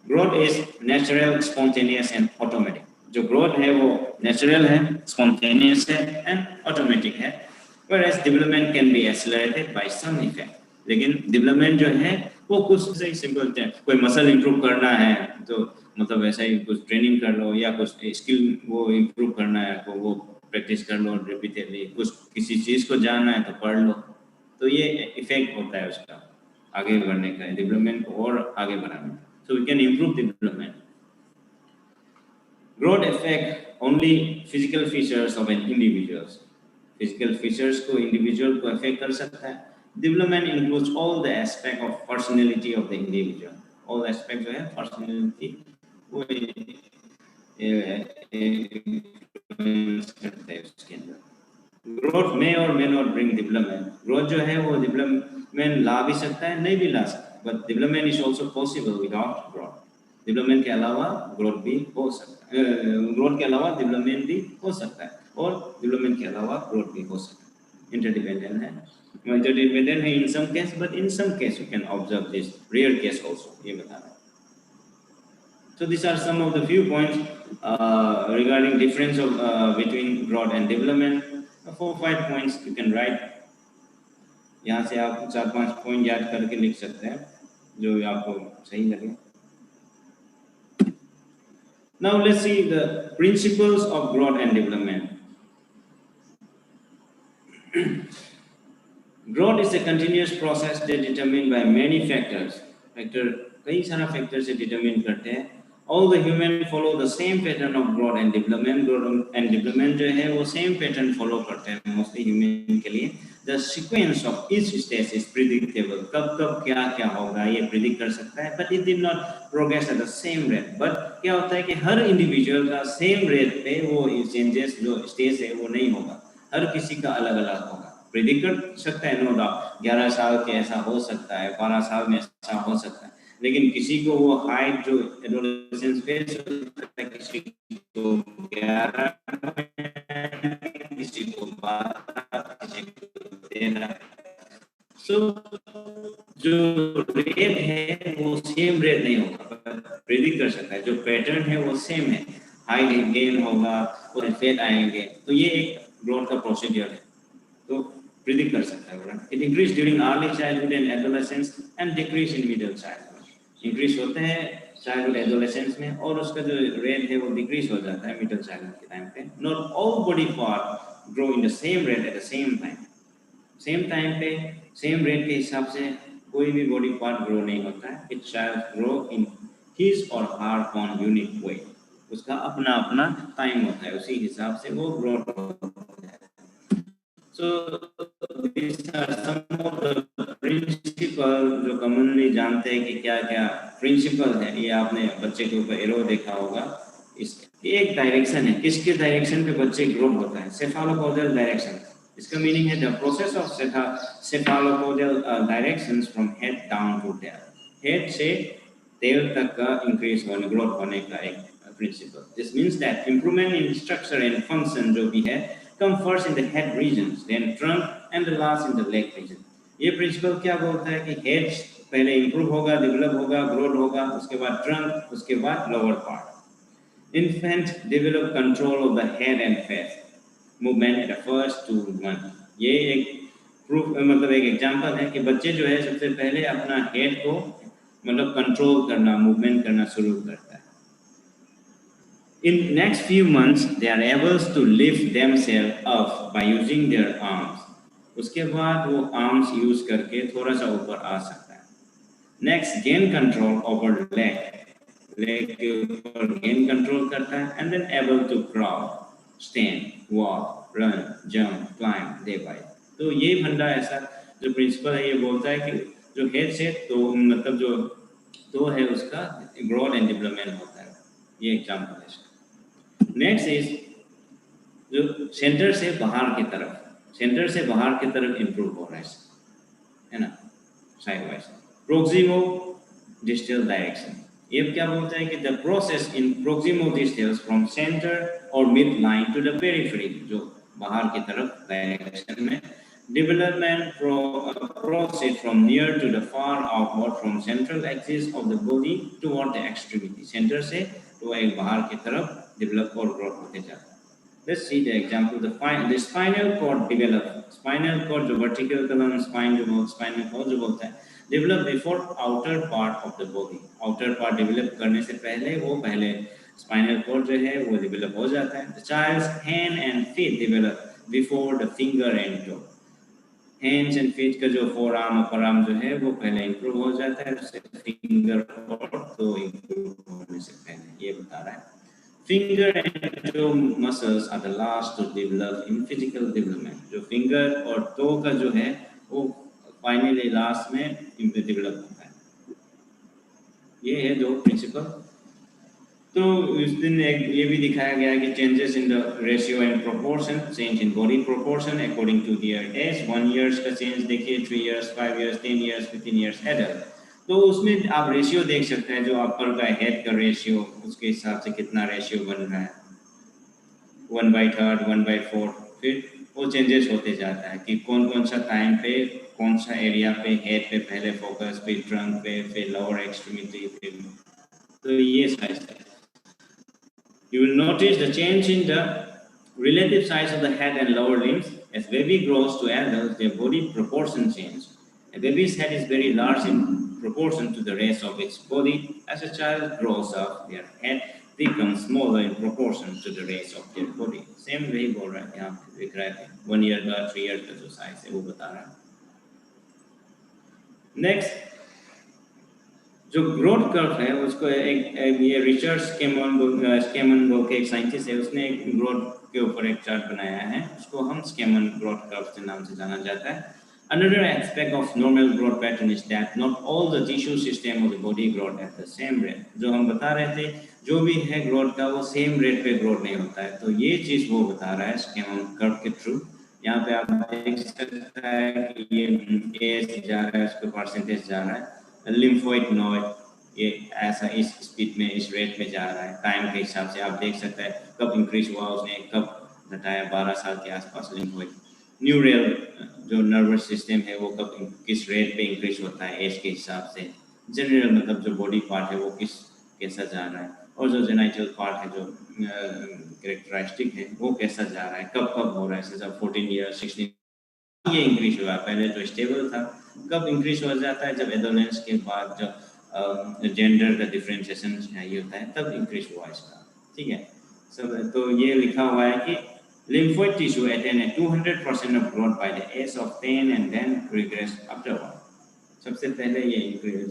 Growth is natural, spontaneous and automatic. जो growth है वो natural है, spontaneous है and automatic है. Whereas development can be accelerated by some effect. लेकिन development जो है वो कुछ से simple है. कोई मसल improve करना है तो मतलब ऐसा ही कुछ ट्रेनिंग कर लो, या कुछ स्किल वो improve करना है तो वो प्रैक्टिस कर लो repeatedly. कुछ किसी चीज को जानना है तो पढ़ लो. तो ये इफेक्ट होता है उसका आगे बढ़ने का, डेवलपमेंट को और आगे बढ़ाने. So we can improve development. Growth affect only physical features of an individuals. Physical features को इंडिविजुअल को अफेक्ट कर सकता है. Development includes all the aspect of personality of the individual. All aspect जो है पर्सनैलिटी वो करते हैं उसके अंदर. Growth may or may not bring development. Growth जो है वो डेवलपमेंट ला भी सकता है, नहीं भी ला सकता. But development is also possible without growth. Development के अलावा ग्रोथ भी हो सकता है, ग्रोथ के अलावा डेवलपमेंट भी हो सकता है, और डेवलपमेंट के अलावा ग्रोथ भी हो सकता है. इंटरडिपेंडेंट है, interdependent है in some case, but in some case you can observe this rare case also. ये बता रहा है. So these are some of the few points regarding difference of between growth and development. 4-5 points you can write. यहाँ से आप 4-5 point याद करके लिख सकते हैं जो आपको सही लगे. Now let's see the principles of growth and development. Growth is a continuous process that is determined by many factors. कई सारा factors से determine करते हैं. All the human follow the same pattern of growth and development. Growth and development जो है वो same pattern follow करते हैं mostly human के लिए. The sequence of each stage is predictable. कब क्या क्या होगा ये predict कर सकता है, but it did not progress at the same rate. But क्या होता है कि हर individual का same rate पे वो changes जो stage है वो नहीं होगा. हर किसी का अलग अलग होगा. प्रेडिक्ट कर सकता है नो डाउट. 11 साल के ऐसा हो सकता है, 12 साल में ऐसा हो सकता है, लेकिन किसी को वो हाइट जो एडोलेसेंस फेज होता है, किसी को 11, किसी को 12, किसी को 13. सो जो रेट है वो सेम रेट नहीं होगा, प्रेडिक्ट कर सकता है. जो पैटर्न है वो सेम है, हाइट गेन होगा और फेट आएंगे. तो ये एक ग्रोथ का प्रोसीजर है, तो प्रेडिक्ट कर सकता है. It increase during early childhood and adolescence and decrease in middle childhood. Increase होते हैं चाइल्डहुड एडोलेसेंस में और उसका जो रेट है वो डिक्रीज हो जाता है मिडिल चाइल्डहुड के टाइम पे. Not all body part grow in the same rate at the same time. Same time पे सेम रेट के हिसाब से कोई भी बॉडी पार्ट ग्रो नहीं होता है. It shall grow in his और हर ओन यूनिक वे. उसका अपना अपना टाइम होता है, उसी हिसाब से वो ग्रो होता है. So these are some of the principles जो commonly जानते हैं कि क्या क्या प्रिंसिपल है. ये आपने बच्चे के ऊपर एरो देखा होगा. इस एक डायरेक्शन है, किसके डायरेक्शन पे बच्चे ग्रो होता है, सेफालोपोडियल डायरेक्शन. इसका मीनिंग है the process of cephalopodial directions from head down to tail. Head से टेल तक का इंक्रीज होने ग्रोथ होने का एक principle. This means that improvement in structure and function जो भी है come first in the head regions, then trunk, and the last in the leg region. ये प्रिंसिपल क्या बोलता है कि हेड पहले इंप्रूव होगा, डेवलप होगा, ग्रोथ होगा, उसके बाद ट्रंक, उसके बाद lower part. Infant develop control of the head and face movement in the first 2 months. ये एक प्रूफ मतलब एक एग्जांपल है कि बच्चे जो है सबसे पहले अपना हेड को मतलब कंट्रोल करना, मूवमेंट करना शुरू करता है. In next few months, they are able to lift themselves up by using their arms. उसके बाद वो arms use करके थोड़ा सा ऊपर आ सकता है. Next, gain control over leg. Leg के ऊपर gain control करता है, and then able to crawl, stand, walk, run, jump, climb, day by. तो ये फंडा ऐसा जो प्रिंसिपल है ये बोलता है कि जो हेड से तो मतलब जो तो है उसका ग्रोथ एंड डेवलपमेंट होता है. ये एग्जांपल है. नेक्स्ट इज जो सेंटर से बाहर की तरफ इंप्रूव हो रहा है ना, side wise. Proximo distal direction. ये क्या बोलता है कि the process in proximo distals from centre or mid line to the periphery, जो बाहर की तरफ डायरेक्शन में. Development process from near to the far outward from central axis of the body toward the extremity. Centre से तो एक बाहर की तरफ develop और growth होते जाता है. Let's see the example. The spinal cord develop. Spinal cord जो vertical column spine जो spinal cord जो बोलता है develop before outer part of the body. Outer part develop करने से पहले वो पहले spinal cord जो है वो develop हो जाता है. The child's hand and feet develop before the finger and toe. Hands and feet का जो forearm upper arm जो है वो पहले improve हो जाता है, उससे finger और toe improve होने से पहले ये बता रहा है. Finger and toe muscles are the last to develop in physical development. जो finger और toe का जो है वो finally last में develop होता है. ये है दो principle. तो इस दिन ये भी दिखाया गया कि changes in the ratio and proportion, change in body proportion according to their age. 1 years का change देखिए, 3 years, 5 years, 10 years, 15 years adult. तो उसमें आप रेशियो देख सकते हैं, जो अपर का हेड का रेशियो उसके हिसाब से कितना रेशियो बन रहा है, 1/3, 1/4. फिर वो चेंजेस होते जाता है कि कौन कौन सा टाइम पे कौन सा एरिया पे हेड पे पहले फोकस, फिर ट्रंक पे, फिर लोअर एक्सट्रीमिटी पे. तो ये साइज है. You will notice the change in the relative size of the head and lower limbs. As baby grows to adult, their body proportion change. A baby's head is very large in proportion to the rest of its body. As a child grows up, their head becomes smaller in proportion to the rest of their body. Same way बोल रहा है यहाँ पे दिख रहा है 1 year का 3 year का जो size है वो बता रहा है. Next, जो ग्रोथ कर्व है उसको एक ये रिचर्ड स्केमन बोल के एक साइंटिस्ट है, उसने एक ग्रोथ के ऊपर एक चार्ट बनाया है, उसको हम स्केमन ग्रोथ कर्व के नाम से जाना जाता है. Another aspect of normal growth pattern is that not all the tissue system of the body grow at the same rate. जो हम बता रहे थे जो भी है ग्रोथ का वो सेम रेट पे ग्रोथ नहीं होता है, तो ये चीज वो बता रहा है स्केमन कर्व के थ्रू. यहाँ पे आप देख सकते हैं कि ये एज जा रहा है, उसके परसेंटेज जा रहा है. लिम्फोइड नोड ये ऐसा इस स्पीड में इस रेट में जा रहा है. टाइम के हिसाब से आप देख सकते हैं कब इंक्रीज हुआ उसने, कब घटाया. 12 साल के आसपास लिम्फोइड. न्यूरल जो नर्वस सिस्टम है वो कब किस रेट पे इंक्रीज होता है एज के हिसाब से. जनरल मतलब जो बॉडी पार्ट है वो कैसा जा रहा है, और जो जेनाइटल पार्ट है जो कैरेक्टरिस्टिक है वो कैसा जा रहा है, कब कब हो रहा है. जैसे 14 ईयर 16 ये इंक्रीज हुआ, पहले तो स्टेबल था. कब इंक्रीज हो जाता है, जब एडोलेंस के बाद जब जेंडर का डिफरेंशिएशन चाहिए होता है तब इंक्रीज हुआ इसका. ठीक है सब. तो ये लिखा हुआ है कि lymphoid tissue attain a 200% of growth by the age of 10 and then regress afterward. सबसे पहले ये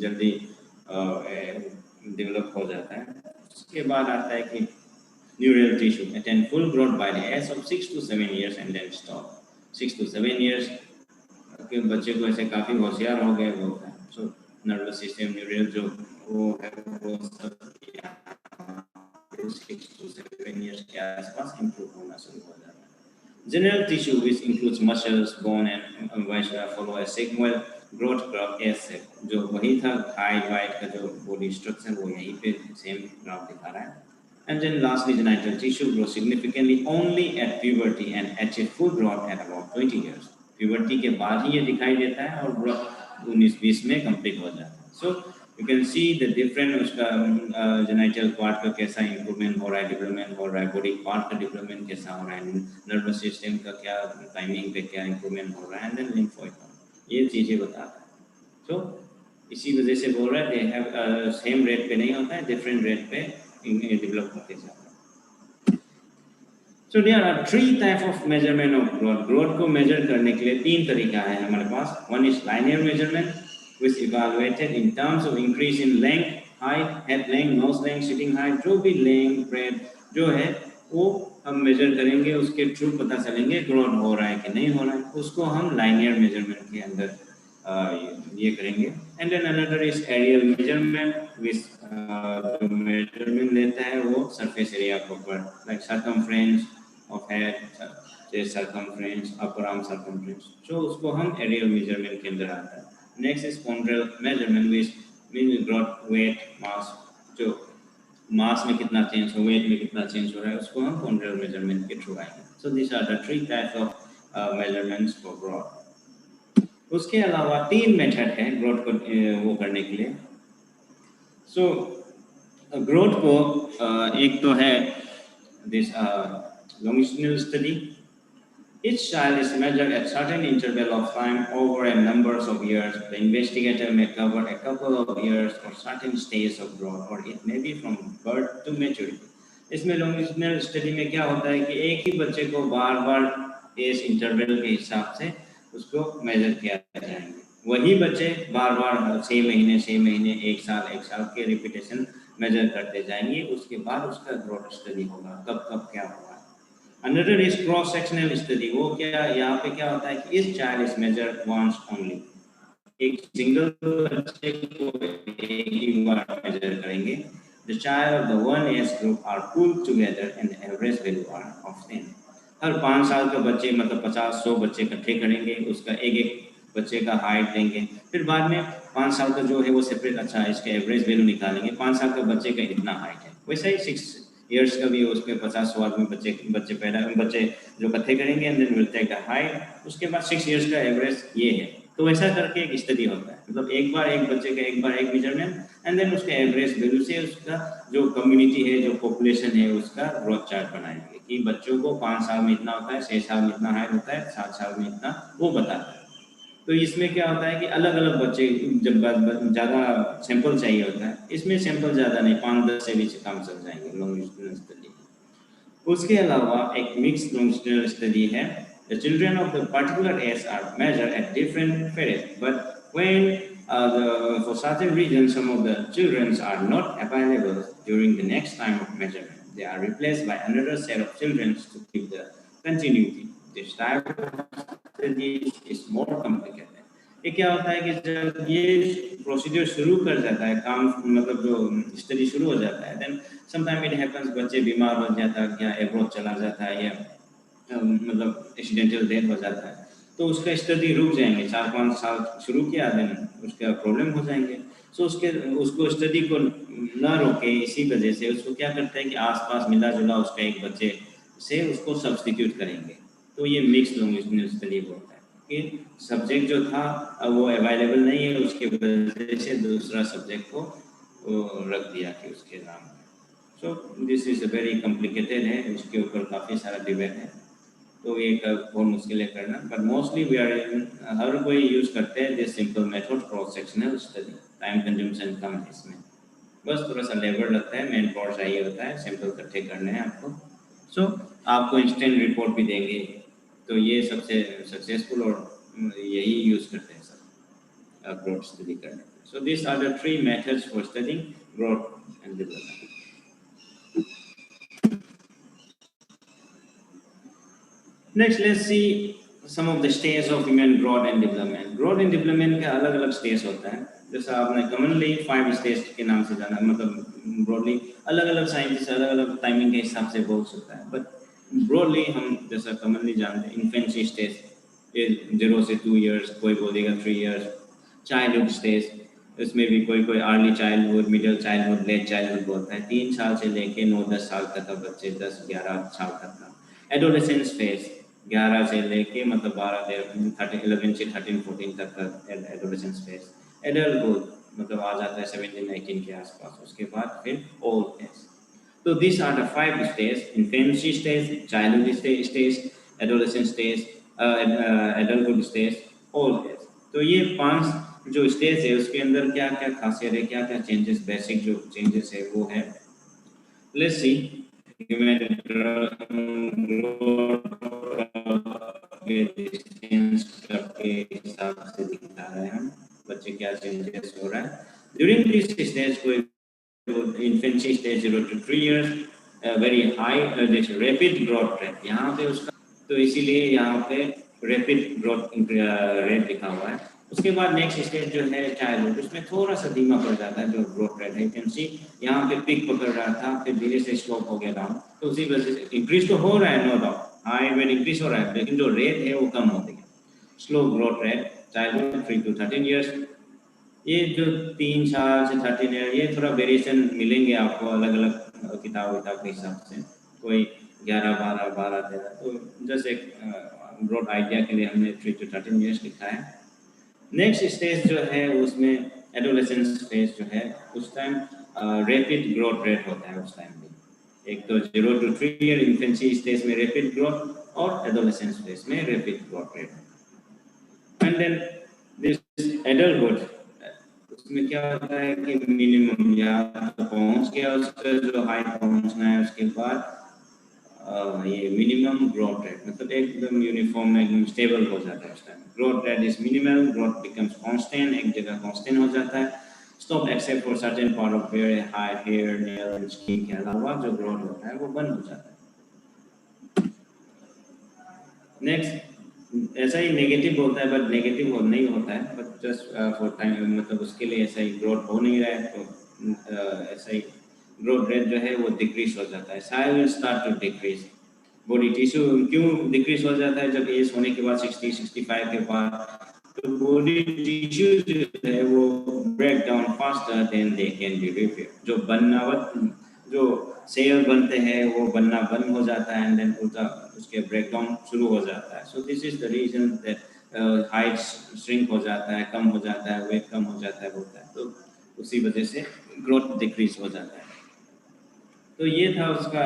जल्दी डेवलप हो जाता है. उसके बाद आता है कि neural tissue attain full growth by the age of 6 to 7 years and then stop. 6 to 7 years के बच्चे को ऐसे काफी होशियार हो गए बोलते हैं. सो नर्वस सिस्टम न्यूरल जो वो है वो सब 6 to 7 years के आसपास improve होना शुरू हो जाता है. General tissue which includes muscles, bone and viscera follow a sequential growth graph S है, जो वही था हाइट वाइट का जो बॉडी स्ट्रक्चर वो यहीं पे सेम ग्राफ दिखा रहा है. And then lastly, genital tissue grows significantly only at puberty and achieve full growth at about 20 years. Puberty के बाद ही ये दिखाई देता है और growth 19-20 में complete हो जाता है. So you can see the different उसका genital part का कैसा improvement हो रहा है, development हो रहा है, body part का development कैसा हो रहा है, nervous system का क्या timing पे क्या improvement हो रहा है, and then lymphoid ये चीजें बताता है. So इसी वजह से बोल रहा है they have same rate पे नहीं होता है, different rate पे डेवलप होते जाता है. So there are 3 type of measurement of growth. Growth को measure करने के लिए 3 तरीका है हमारे पास. One is linear measurement, which evaluated in terms of increase in length, height, head length, nose length, sitting height, जो भी length, breadth जो है वो हम measure करेंगे, उसके थ्रू पता चलेंगे growth हो रहा है कि नहीं हो रहा है. उसको हम linear measurement के अंदर ये करेंगे. And then another is aerial measurement, which जो measurement लेता है वो surface area के ऊपर, like circumference of head, circumference, upper arm circumference. So उसको हम aerial measurement के अंदर आता है. Next is ponderal measurement, which means growth, weight, mass. जो mass में कितना change हो, weight में कितना change हो रहा है, उसको हम ponderal measurement के through आएंगे. So these are the 3 types of measurements for growth. उसके अलावा 3 मेथड है ग्रोथ को वो करने के लिए. सो ग्रोथ को एक तो है this longitudinal study. Each child is measured at certain interval of time over a numbers of years. The investigator may cover a couple of years or certain stages of growth, or it may be from birth to maturity. इसमें longitudinal study में क्या होता है कि एक ही बच्चे को बार-बार एज इंटरवल के हिसाब से उसको मेजर किया जाएंगे. वही बच्चे बार-बार 6 महीने 1 साल के रिपीटेशन मेजर करते जाएंगे. उसके बाद उसका ग्रोथ स्टडी होगा, कब क्या हुआ. Another is cross sectional study. वो क्या यहाँ पे क्या होता है कि इस child is measured once only. एक सिंगल बच्चे को एक ही बार मेजर करेंगे. The child of the one age group are pulled together and the average value are of 10. हर 5 साल का बच्चे मतलब 50-100 बच्चे इकट्ठे करेंगे, उसका एक बच्चे का हाइट देंगे, फिर बाद में 5 साल का जो है वो सेपरेट. अच्छा इसके एवरेज वैल्यू निकालेंगे, 5 साल का बच्चे का इतना हाइट है. वैसा ही 6 इयर्स का भी उसके 50-100 आदमी बच्चे जो इकट्ठे करेंगे and then will take the height. उसके बाद 6 इयर्स का एवरेज ये है. तो वैसा करके एक स्टडी होता है, मतलब एक बार एक बच्चे का एक बार एक मेजरमेंट एंड देन उसके एवरेज वैल्यू से उसका जो कम्युनिटी है, जो पॉपुलेशन है, उसका ग्रोथ चार्ट बनाएंगे कि बच्चों को 5 साल में इतना होता है, 6 साल में इतना हाइट होता है, 7 साल में इतना, वो बताता है. तो इसमें क्या होता है कि अलग अलग बच्चे जब ज़्यादा सैंपल चाहिए होता है, इसमें सैंपल ज़्यादा नहीं, 5-10 से भी काम चल जाएंगे लॉन्गिट्यूडिनल स्टडी. उसके अलावा एक मिक्स लॉन्गिट्यूडिनल स्टडी है. The children of the particular age are measured at different periods, but when for certain reasons some of the children are not available during the next time of measurement, they are replaced by another set of children to keep the continuity. This type of study is more complicated. ये क्या होता है कि जब ये procedure शुरू कर जाता है, काम मतलब जो स्टडी शुरू हो जाता है, then sometimes it happens बच्चे बीमार हो जाता है या एब्रोड चला जाता है या मतलब एक्सीडेंटल डेथ हो जाता है, तो उसका स्टडी रुक जाएंगे. 4-5 साल शुरू किया देन उसका प्रॉब्लम हो जाएंगे. सो उसको स्टडी को ना रोके, इसी वजह से उसको क्या करते हैं कि आसपास मिला जुला उसका एक बच्चे से उसको सब्सटीट्यूट करेंगे. तो ये मिक्स लॉन्गिट्यूडिनल स्टडी बोलता है कि सब्जेक्ट जो था वो अवेलेबल नहीं है, उसके वजह से दूसरा सब्जेक्ट को रख दिया कि उसके नाम. सो दिस इज वेरी कॉम्प्लिकेटेड है, उसके ऊपर काफ़ी सारा डिबेट है, तो ये बहुत मुश्किल है करना. बट मोस्टली वी आर हर कोई यूज़ करते हैं this simple method cross sectional study. Time consumption कम है इसमें, बस थोड़ा सा लेबर लगता है, मैन पावर चाहिए होता है, सैंपल इकट्ठे करने हैं आपको. सो आपको इंस्टेंट रिपोर्ट भी देंगे, तो ये सबसे सक्सेसफुल और यही यूज़ करते हैं सब ग्रोथ स्टडी करने. So this are the 3 methods for studying growth and development. Next, let's see some of the stages of human growth and development. Growth and development के अलग-अलग स्टेज होता है. जैसा आपने कॉमनली 5 स्टेज के नाम से जाना, मतलब ब्रॉडली अलग-अलग साइंटिस्ट अलग-अलग टाइमिंग के हिसाब से बोल सकता है. बट ब्रॉडली हम जैसा कॉमनली जानते हैं, इन्फेंसी स्टेज 0 से 2 इयर्स, कोई बोलेगा 3 इयर्स, चाइल्डहुड स्टेज, उसमें भी कोई कोई early childhood, middle childhood, late childhood बोलता है। 3 साल से लेके 9-10 साल तक का बच्चे, 10-11 साल तक का। एडोलेसेंस फेज 11 से लेके मतलब 11 से 13-14 तक का एडोलेसेंस फेज। एडल्टहुड मतलब आ जाता है 17-18 के आसपास। उसके बाद फिर old age. So these are the 5 stages: infancy stage, childhood stage, adolescent stage, adulthood stage, old age. तो ये 5 जो स्टेज है उसके अंदर क्या क्या खासियत है, क्या क्या चेंजेस, बेसिक जो चेंजेस है वो है। लेट्स सी, के हिसाब से दिखा रहे हैं हम बच्चे क्या चेंजेस हो रहा है ड्यूरिंग दिस स्टेज। कोई infancy stage 0 to 3 years, very high this rapid growth rate यहाँ पे उसका, तो इसीलिए यहाँ पे rapid growth rate लिखा हुआ है। उसके बाद नेक्स्ट स्टेज जो है चाइल्डहुड, उसमें थोड़ा सा धीमा पड़ जाता है जो ग्रोथ रेट है। यू कैन सी यहाँ पे पिक पकड़ रहा था, फिर धीरे से स्लोप हो गया डाउन। तो उसी वजह से इंक्रीज तो हो रहा है, no doubt, high rate increase हो रहा है, लेकिन जो रेट है वो कम होती है। Slow growth rate childhood 3 to 13 years। ये जो 3 साल से 13 है, ये थोड़ा वेरिएशन मिलेंगे आपको अलग अलग किताब के हिसाब से। कोई 11, 12, 12, 13, तो जस्ट एक ब्रॉड आइडिया के लिए हमने 3 to 13 ईयर्स लिखा है। नेक्स्ट स्टेज जो है उसमें एडोलेसेंस फेज जो है, उस टाइम रैपिड ग्रोथ रेट होता है। उस टाइम भी एक तो 0 to 3 ईयर इन्फेंसी स्टेज में रैपिड ग्रोथ और एडोलेसेंस फेज में rapid growth rate. And then this adulthood, उसमें क्या होता है कि मिनिमम या तो पहुंच गया उसका जो हाई पहुंचना है, उसके बाद ये मिनिमम ग्रोथ रेट मतलब एकदम यूनिफॉर्म एकदम स्टेबल हो जाता है। उस time growth rate is minimal, growth becomes constant, एक जगह कांस्टेंट हो जाता है। Stop except for certain part of where high hair nail and skin के अलावा जो ग्रोथ होता है वो बंद हो जाता है। नेक्स्ट ऐसा ही नेगेटिव होता है, बट नेगेटिव नहीं होता है, बट जस्ट फॉर टाइम मतलब उसके लिए ऐसा ही ग्रोथ हो नहीं रहा है, तो ऐसा ही ग्रोथ रेट जो है वो डिक्रीज हो जाता है। Size will start to decrease. Body tissue क्यों डिक्रीज हो जाता है जब एज होने के बाद 60-65 के बाद, तो बॉडी टिश्यू जो है वो break down faster than they can be repair. जो बनावट जो सेल बनते हैं वो बनना बंद हो जाता है, एंड देन उसके ब्रेकडाउन शुरू हो जाता है। So this is the reason that height shrink हो जाता है, कम हो जाता है, वेट कम हो जाता है, बोलता है, तो उसी वजह से ग्रोथ डिक्रीज हो जाता है। तो ये था उसका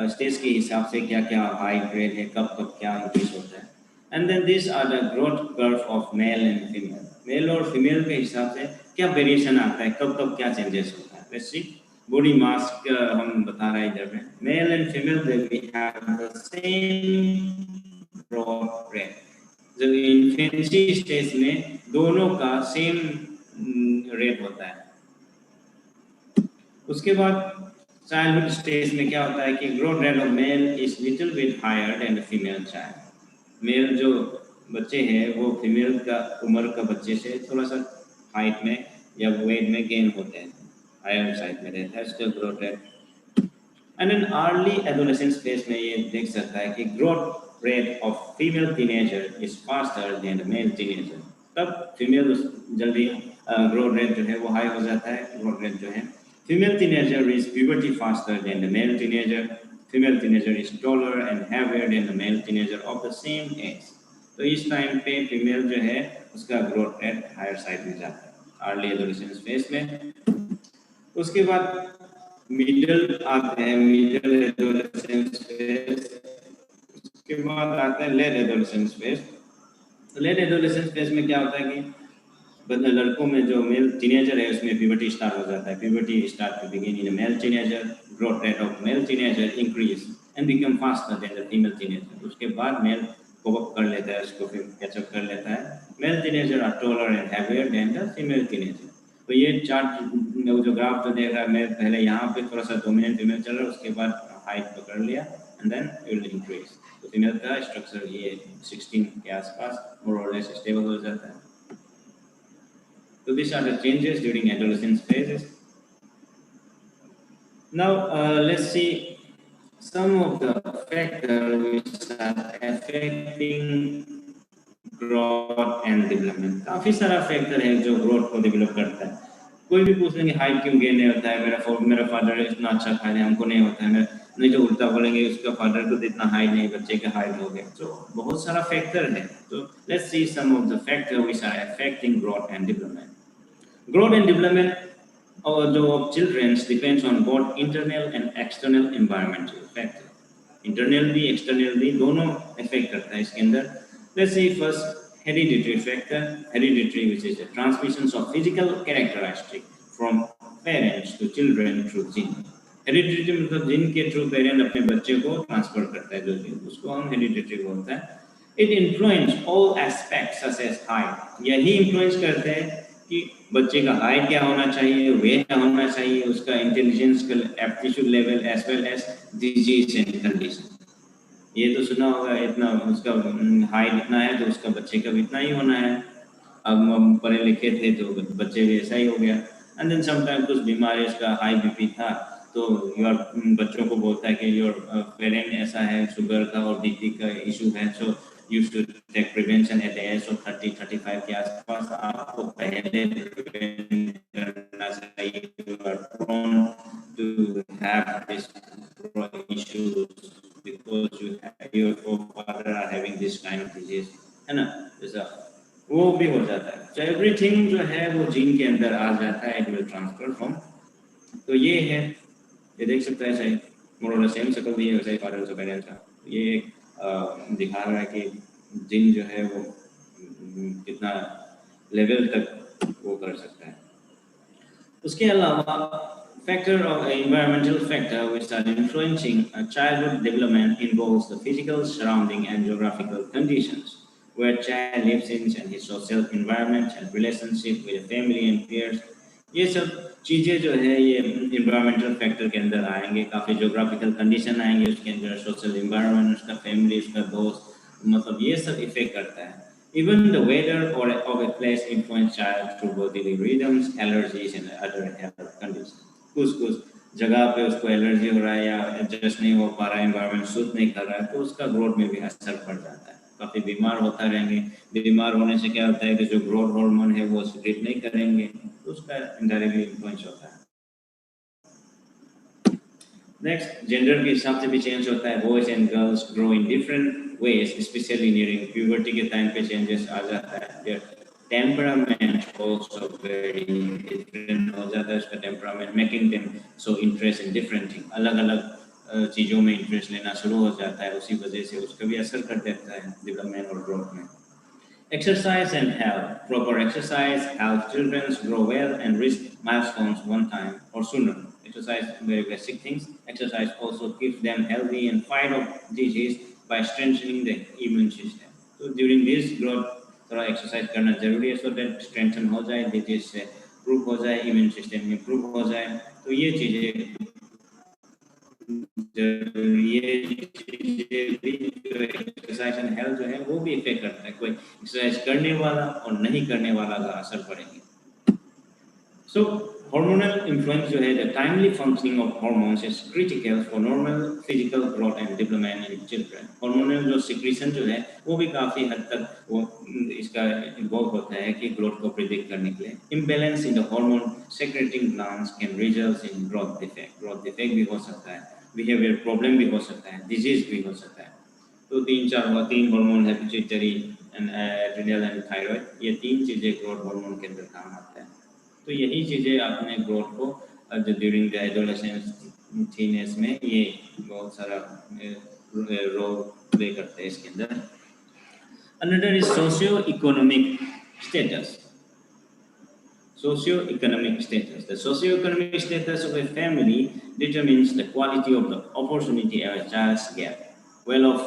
स्टेज के हिसाब से क्या क्या हाई ग्रेड है, कब कब क्या इंक्रीज होता है। And then this are the growth curve of male and female. Male और फीमेल के हिसाब से क्या वेरिएशन आता है, कब कब क्या चेंजेस होता है। लेट्स सी, बॉडी मास हम बता रहे हैं इधर में, male and female they we have the same growth rate. जब इन्फेंसी स्टेज में दोनों का सेम रेट होता है। उसके बाद चाइल्डहुड स्टेज में क्या होता है कि growth rate of male is little bit higher than the female child. Male जो बच्चे हैं वो फीमेल का उम्र का बच्चे से थोड़ा सा हाइट में या वेट में गेन होते हैं, हायर साइड में रहता है उसका growth rate. And in early adolescence phase में ये देख सकता है कि growth rate of female teenager is faster than the male teenager. तब फीमेल जल्दी ग्रोथ रेट जो है वो हाई हो जाता है, ग्रोथ रेट जो है। Female teenager is puberty faster than the male teenager. Female teenager is taller and heavier than the male teenager of the same age. तो इस टाइम पे फीमेल जो है उसका ग्रोथ रेट हायर साइड में जाता है अर्ली एडोलेसेंस फेज में। उसके बाद मिडिल आते हैं, मिडिल एडोलेसेंस फेज। उसके बाद आता है लेट एडोलेसेंस फेज। तो लेट एडोलेसेंस फेज में क्या होता है कि लड़कों में जो मेल टीनेजर है उसमें प्यूबर्टी स्टार्ट हो जाता है। Puberty start to begin in male teenager, growth rate of male teenager increase and become faster than the female teenager. उसके बाद मेल कोप अप कर लेता है, उसको फिर कैचअप कर लेता है। Male teenager are taller and heavier than the female teenager. तो ये चार्ट जो ग्राफ जो देख रहा है, मैं पहले यहाँ पे थोड़ा सा डोमिनेंट फीमेल चल रहा है, उसके बाद हाइट पकड़ लिया and then it will increase. तो फीमेल का स्ट्रक्चर ये 16 के आसपास मोर और लेस स्टेबल हो जाता है। So these are the changes during adolescence phases. Now let's see some of the factors which are affecting growth and development. काफी सारा फैक्टर है जो ग्रोथ को डेवलप करता है। कोई भी पूछ लेंगे हाइट क्यों गेन नहीं होता है, मेरा फादर इतना अच्छा खा रहे हैं हमको नहीं होता है, नहीं तो उल्टा बोलेंगे उसका फादर को तो इतना हाइट नहीं, बच्चे का हाइट हो गया। तो बहुत सारा फैक्टर है। तो let's see some of the factor which are affecting growth and development. Growth and development of children depends on both internal and external environmental factor। Internal भी एक्सटर्नल भी दोनों इफेक्ट करता है इसके अंदर। Let's see first hereditary factor। hereditary which is the transmission of physical characteristic from parents to children through gene। hereditary मतलब gene के through parent अपने बच्चे को ट्रांसफर करता है जो जीन, उसको हम hereditary बोलते हैं। It influence all aspects such as height। यही इन्फ्लुएंस करते हैं कि बच्चे का हाइट क्या होना चाहिए, वेट क्या होना चाहिए, उसका इंटेलिजेंस का aptitude level as well as disease and condition. ये तो सुना होगा इतना उसका हाइट इतना है तो उसका बच्चे का भी इतना ही होना है। अब हम पढ़े लिखे थे तो बच्चे भी ऐसा ही हो गया। एंड देन समटाइम कुछ बीमारी, उसका हाई बीपी था तो योर बच्चों को बोलता है कि योर पेरेंट ऐसा है, शुगर का और बीपी का इशू है, so you should take prevention at the age of 30-35 के आसपास आपको पहले प्रिवेंट करना चाहिए। You are prone to have this issues because your forefather are having this kind of disease, है ना, जैसा वो भी हो जाता है। So everything जो है वो जीन के अंदर आ जाता है, it will transfer from। तो ये है, ये देख सकते हैं सही मोरल सेम शकल भी है वैसे फादर से पेरेंट्स का। ये दिखा रहा है कि जीन जो है वो कितना लेवल तक वो कर सकता है। उसके अलावा factor of environmental factor which are influencing childhood development involves the physical surrounding and geographical conditions where child lives in and his social environment and relationship with family and peers। ये सब चीज़ें जो है ये environmental factor के अंदर आएंगे। काफ़ी geographical condition आएंगे उसके अंदर, social environment, उसका family, उसका दोस्त, मतलब ये सब इफेक्ट करता है। Even the weather of a place influence child through bodily rhythms, allergies and other health conditions। कुछ जगह पे उसको एलर्जी हो रहा है या एडजस्ट नहीं हो पा रहा है, एनवायरनमेंट सूट नहीं कर रहा है, तो उसका ग्रोथ में भी असर पड़ जाता है। काफ़ी बीमार होता रहेंगे, बीमार होने से क्या होता है कि जो ग्रोथ हार्मोन है वो सिक्रेट नहीं करेंगे, तो उसका इनडायरेक्टली इन्फ्लुएंस होता है। नेक्स्ट, जेंडर के हिसाब से भी चेंज होता है। Boys and girls grow in different ways, specially during puberty के टाइम पे चेंजेस आ जाता है। टेम्परामेंट also very different हो जाता है उसका temperament, making them so interest in different thing. अलग अलग चीज़ों में इंटरेस्ट लेना शुरू हो जाता है, उसी वजह से उसका भी असर कर देता है डेवलपमेंट और ग्रोथ में। Exercise and health। Proper exercise helps children grow well and reach milestones one time or sooner। Exercise, very basic things। Exercise also keeps them healthy and fight off disease by strengthening the immune system। So during this growth थोड़ा exercise करना जरूरी है, so that strengthen हो जाए, disease से prove हो जाए, immune system improve हो जाए। तो ये चीज़ें भी जो एक्सरसाइज एंड हेल्थ जो है वो भी इफेक्ट करता है। कोई एक्सरसाइज करने वाला और नहीं करने वाला का असर पड़ेगी। सो hormonal influence जो है, the timely functioning of hormones is critical for normal physical growth and development in children। hormonal जो secretion जो है वो भी काफ़ी हद तक वो इसका इन्वॉल्व होता है कि ग्रोथ को प्रिडिक्ट करने के लिए। imbalance in the hormone secreting glands can result in growth defect। growth defect भी हो सकता है, behavior problem भी हो सकता है, disease भी हो सकता है। तो तीन हार्मोन है, pituitary and adrenal and thyroid, ये तीन चीज़ें ग्रोथ हार्मोन के अंदर काम आते हैं। तो यही चीज़ें अपने ग्रोथ को जो ड्यूरिंग द एडोलेसेंस थीनेस में ये बहुत सारा रोल प्ले करते हैं इसके अंदर। Another is socio economic status. Socio-economic status। The socio-economic status of a family determines the quality of the opportunity a child gets। Well-off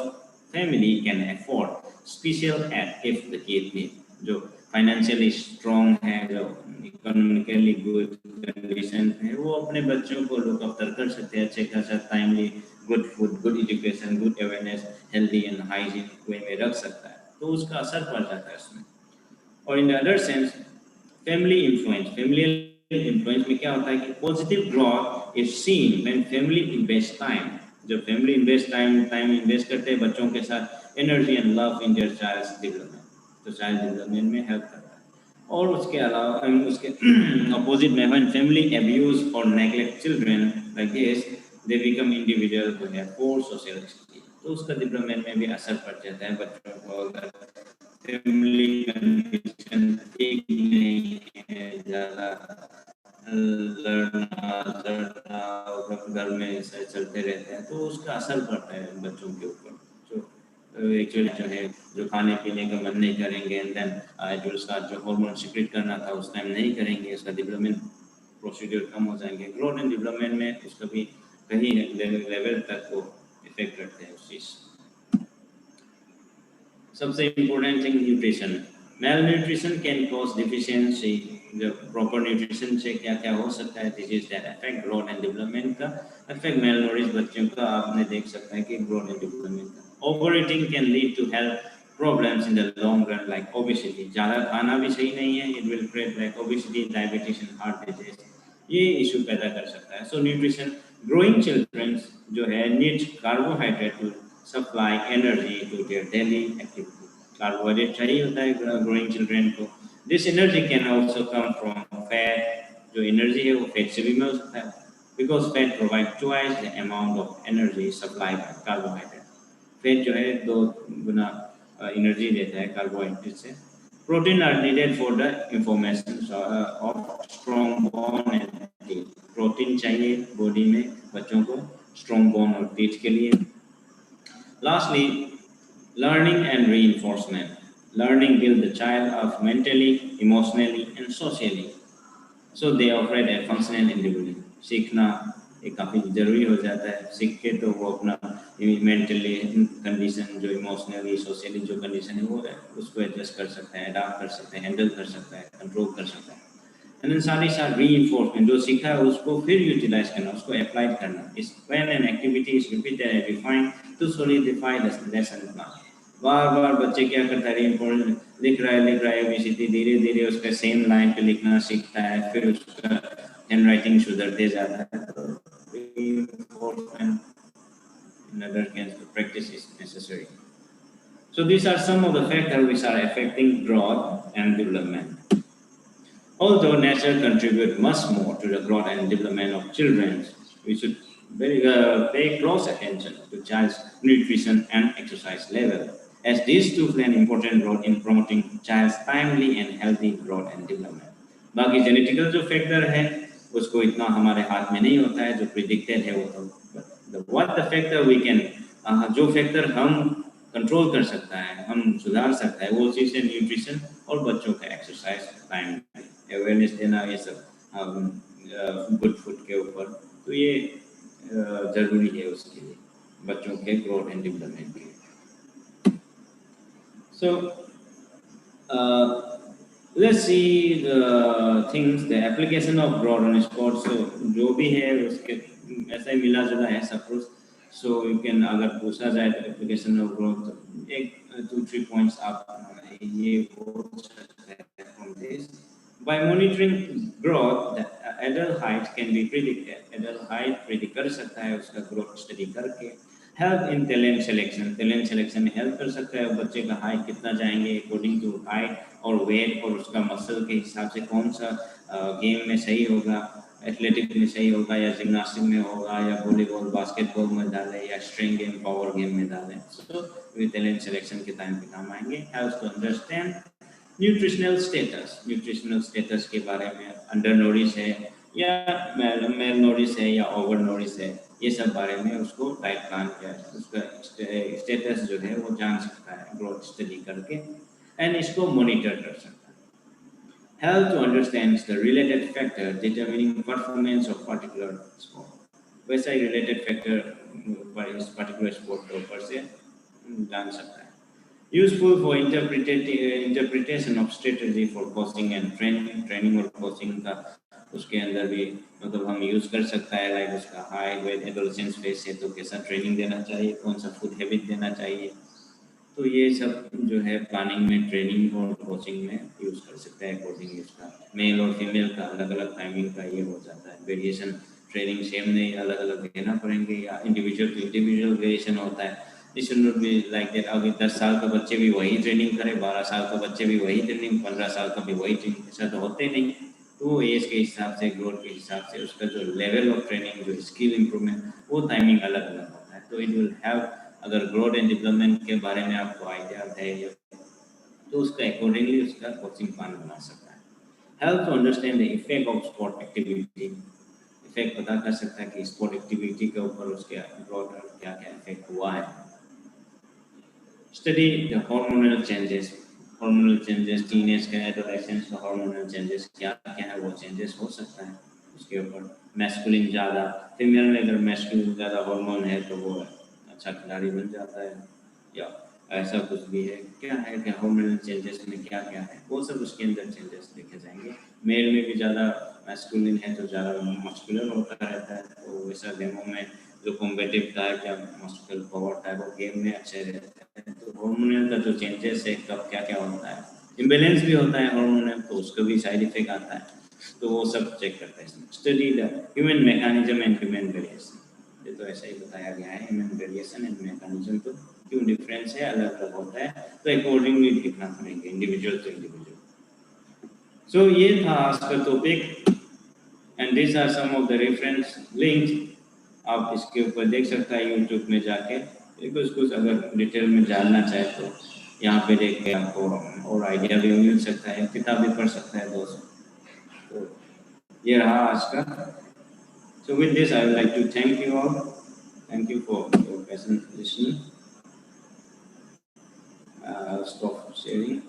family can afford special aid if the kid needs। जो financially strong है, जो economically good condition है, वो अपने बच्चों को look after कर सकते हैं, अच्छे खासा timely good food, good education, good awareness, healthy and hygiene way में रख सकता है, तो उसका असर पड़ जाता है उसमें। और in the other sense family influence में क्या होता है कि positive growth is seen when family invest time. जब फैमिली इन्वेस्ट टाइम इन्वेस्ट करते हैं बच्चों के साथ, energy and love in their child's development, तो चाइल्ड डेवलपमेंट में हेल्प करता है। और उसके अलावा उसके अपोजिट में व्हेन फैमिली अब्यूज और neglect children like this they become individual who have poor social skill, तो उसका डेवलपमेंट में भी असर पड़ जाता है। बच्चों को अगर फैमिली कंडीशन ठीक नहीं है, ज़्यादा लड़ना घर में ऐसे चलते रहते हैं, तो उसका असर पड़ता है बच्चों के ऊपर। जो एक्चुअली जो है जो खाने पीने का मन नहीं करेंगे, एंड देन जो उसका जो हार्मोन सिक्रेट करना था उस टाइम नहीं करेंगे, उसका डेवलपमेंट प्रोसीड्यूर कम हो जाएंगे। ग्रोथ एंड डेवलपमेंट में उसका भी कहीं लेवल तक वो इफेक्ट करते हैं उस चीज़। सबसे important thing nutrition. Malnutrition can cause deficiency. जो प्रॉपर न्यूट्रिशन से क्या क्या हो सकता है, disease that affect growth and development का, अफेक्ट मेल नोरिश बच्चों का आपने देख सकता है कि ग्रोथ एंड डेवलपमेंट का। Overeating can lead to health problems in the long run like obesity. ज़्यादा खाना भी सही नहीं है, it will create like obesity, diabetes and heart disease, ये इशू पैदा कर सकता है। सो न्यूट्रिशन, ग्रोइंग चिल्ड्रन जो है needs carbohydrate to supply energy to their daily activity. Carbohydrate चाहिए होता है ग्रोइंग चिल्ड्रन को। This energy can also come from fat, जो एनर्जी है वो फैट से भी मिल सकता है, because fat provide twice the amount of energy supply by carbohydrate. Fat जो है 2 गुना एनर्जी देता है कार्बोहाइड्रेट से। Protein are needed for the information of strong bone and teeth. Protein चाहिए बॉडी में बच्चों को स्ट्रॉन्ग बोन और टीथ के लिए। Lastly, learning and reinforcement. Learning builds the child up mentally, emotionally, and socially, so they operate a functional individual. सीखना एक काफ़ी ज़रूरी हो जाता है। सीख के तो वो अपना मेंटली कंडीशन, जो इमोशनली सोशली जो कंडीशन है वो है उसको एडजस्ट कर सकता है, अडाप्ट कर सकता है, हैंडल कर सकता है, कंट्रोल कर सकता है। एंड देन साथ ही साथ रीइंफोर्समेंट, जो सीखा है उसको फिर यूटिलाइज करना, उसको अप्लाई करना। Is when an activity is repeated and refined to solidify the lesson plan. बार बार बच्चे क्या करता है, रीइंफोर्समेंट लिख रहा है एबीसीडी, धीरे धीरे उसका सेम लाइन पे लिखना सीखता है, फिर उसका हैंडराइटिंग सुधरते जाता है। तो reinforcement in other case practice is necessary. So these are some of the factors which are affecting growth and development. Although nature contributes much more to the growth and development of children, we should pay close attention to child's nutrition and exercise level, as these two play an important role in promoting child's timely and healthy growth and development. बाकी genetical जो factor है उसको इतना हमारे हाथ में नहीं होता है, जो प्रिडिक्टेड है वो तो what the factor we can जो फैक्टर हम कंट्रोल कर सकता है, हम सुधार सकता है, वो चीज़ है न्यूट्रिशन और बच्चों का एक्सरसाइज टाइम अवेयरनेस देना, ये सब गुड फूड के ऊपर। तो ये ज़रूरी है उसके लिए, बच्चों के ग्रोथ एंड डेवलपमेंट के लिए। सो let's see the things, the application of growth on sports. So जो भी है उसके ऐसा ही मिला जुला है सब कुछ। So you can, अगर पूछा जाए तो application of growth, एक 2-3 points आप ये बोल सकते हैं from this. By monitoring growth, the adult height can be predicted. Adult height predict कर सकता है उसका growth study करके। Help in talent selection. Talent selection में help कर सकता है बच्चे का height कितना जाएंगे according to height और weight और उसका मसल के हिसाब से कौन सा गेम में सही होगा, एथलेटिक में सही होगा या जिम्नास्टिक में होगा या वॉलीबॉल बास्केटबॉल में डालें या स्ट्रिंग गेम पावर गेम में डालें। सो वे टैलेंट सिलेक्शन के टाइम पे काम आएंगे। Helps to understand nutritional status. Nutritional status के बारे में अंडर नोरिश है या मेल नोरिश है या ओवर नोरिश है, ये सब बारे में उसको डाइट प्लान क्या है उसका स्टेटस जो है वो जान सकता है ग्रोथ स्टडी करके, एंड इसको मॉनिटर कर सकता है। Help to understand the related factor determining performance of particular sport. वैसा ही related factor इस particular sport के ऊपर से जान सकता है। Useful for interpretation of strategy for coaching and training और coaching का उसके अंदर भी मतलब हम यूज़ कर सकता है, लाइक उसका हाई वेट एडोलेसेंस फेज है तो कैसा ट्रेनिंग देना चाहिए, कौन सा फूड हैबिट देना चाहिए, तो ये सब जो है प्लानिंग में, ट्रेनिंग और कोचिंग में यूज़ कर सकते हैं अकॉर्डिंग उसका। मेल और फीमेल का अलग अलग टाइमिंग का ये हो जाता है वेरिएशन, ट्रेनिंग सेम नहीं अलग अलग देना पड़ेंगे या इंडिविजुअल टू इंडिविजुअल वेरिएशन होता है। It should not be like that. अभी 10 साल का बच्चे भी वही ट्रेनिंग करे, 12 साल का बच्चे भी वही ट्रेनिंग, 15 साल का भी वही ट्रेनिंग, ऐसा तो होते नहीं। तो वो एज के हिसाब से, ग्रोथ के हिसाब से उसका जो लेवल ऑफ ट्रेनिंग, जो स्किल इम्प्रूवमेंट, वो टाइमिंग अलग अलग होता है। तो इट विल हैव, अगर ग्रोथ एंड डेवलपमेंट के बारे में आपको आइडिया है तो उसका अकॉर्डिंगली उसका कोचिंग प्लान बना सकता है। Help to understand the effect of sport activity, effect पता कर सकता है कि स्पोर्ट एक्टिविटी के ऊपर उसके ग्रोथ क्या क्या इफेक्ट हुआ है। Study the hormonal changes, hormonal changes, teenage का, एडोलेसेंस का हार्मोनल चेंजेस क्या क्या है, वो चेंजेस हो सकता है उसके ऊपर। मैस्कुलिन ज़्यादा, फीमेल में अगर मैस्कुलिन ज़्यादा हार्मोन है तो वो अच्छा खिलाड़ी बन जाता है, या ऐसा कुछ भी है, क्या है कि हार्मोनल चेंजेस में क्या क्या है, वो सब उसके अंदर चेंजेस देखे जाएंगे। मेल में भी ज़्यादा मैस्कुलिन है तो ज़्यादा मस्कुलर होता रहता है, तो वैसा गेमों में जो कॉम्पिटिटिव टाइप या मस्कुलर पावर टाइप वो गेम में अच्छे रहते हैं। तो हार्मोनल का जो चेंजेस है कब क्या क्या होता है, इम्बेलेंस भी होता है हार्मोनल, तो उसका भी साइड इफेक्ट आता है, तो वो सब चेक करते हैं। Study the human mechanism and human variation, ये तो ऐसा ही बताया गया है, ह्यूमन वेरिएशन एंड मैकेनिज्म तो क्यों डिफरेंस है, अलग अलग होता है, तो अकॉर्डिंगली देखना पड़ेगा इंडिविजुअल टू इंडिविजुअल। सो ये था आज का topic and this are some of the reference links, आप इसके ऊपर देख सकता है यूट्यूब में जाके, कुछ कुछ अगर डिटेल में जानना चाहे तो यहाँ पे देख के आपको और आइडिया भी मिल सकता है, किताब भी पढ़ सकता है दोस्त। तो ये रहा आज का। So with this I would like to thank you all. Thank you for your present listening. I'll stop sharing.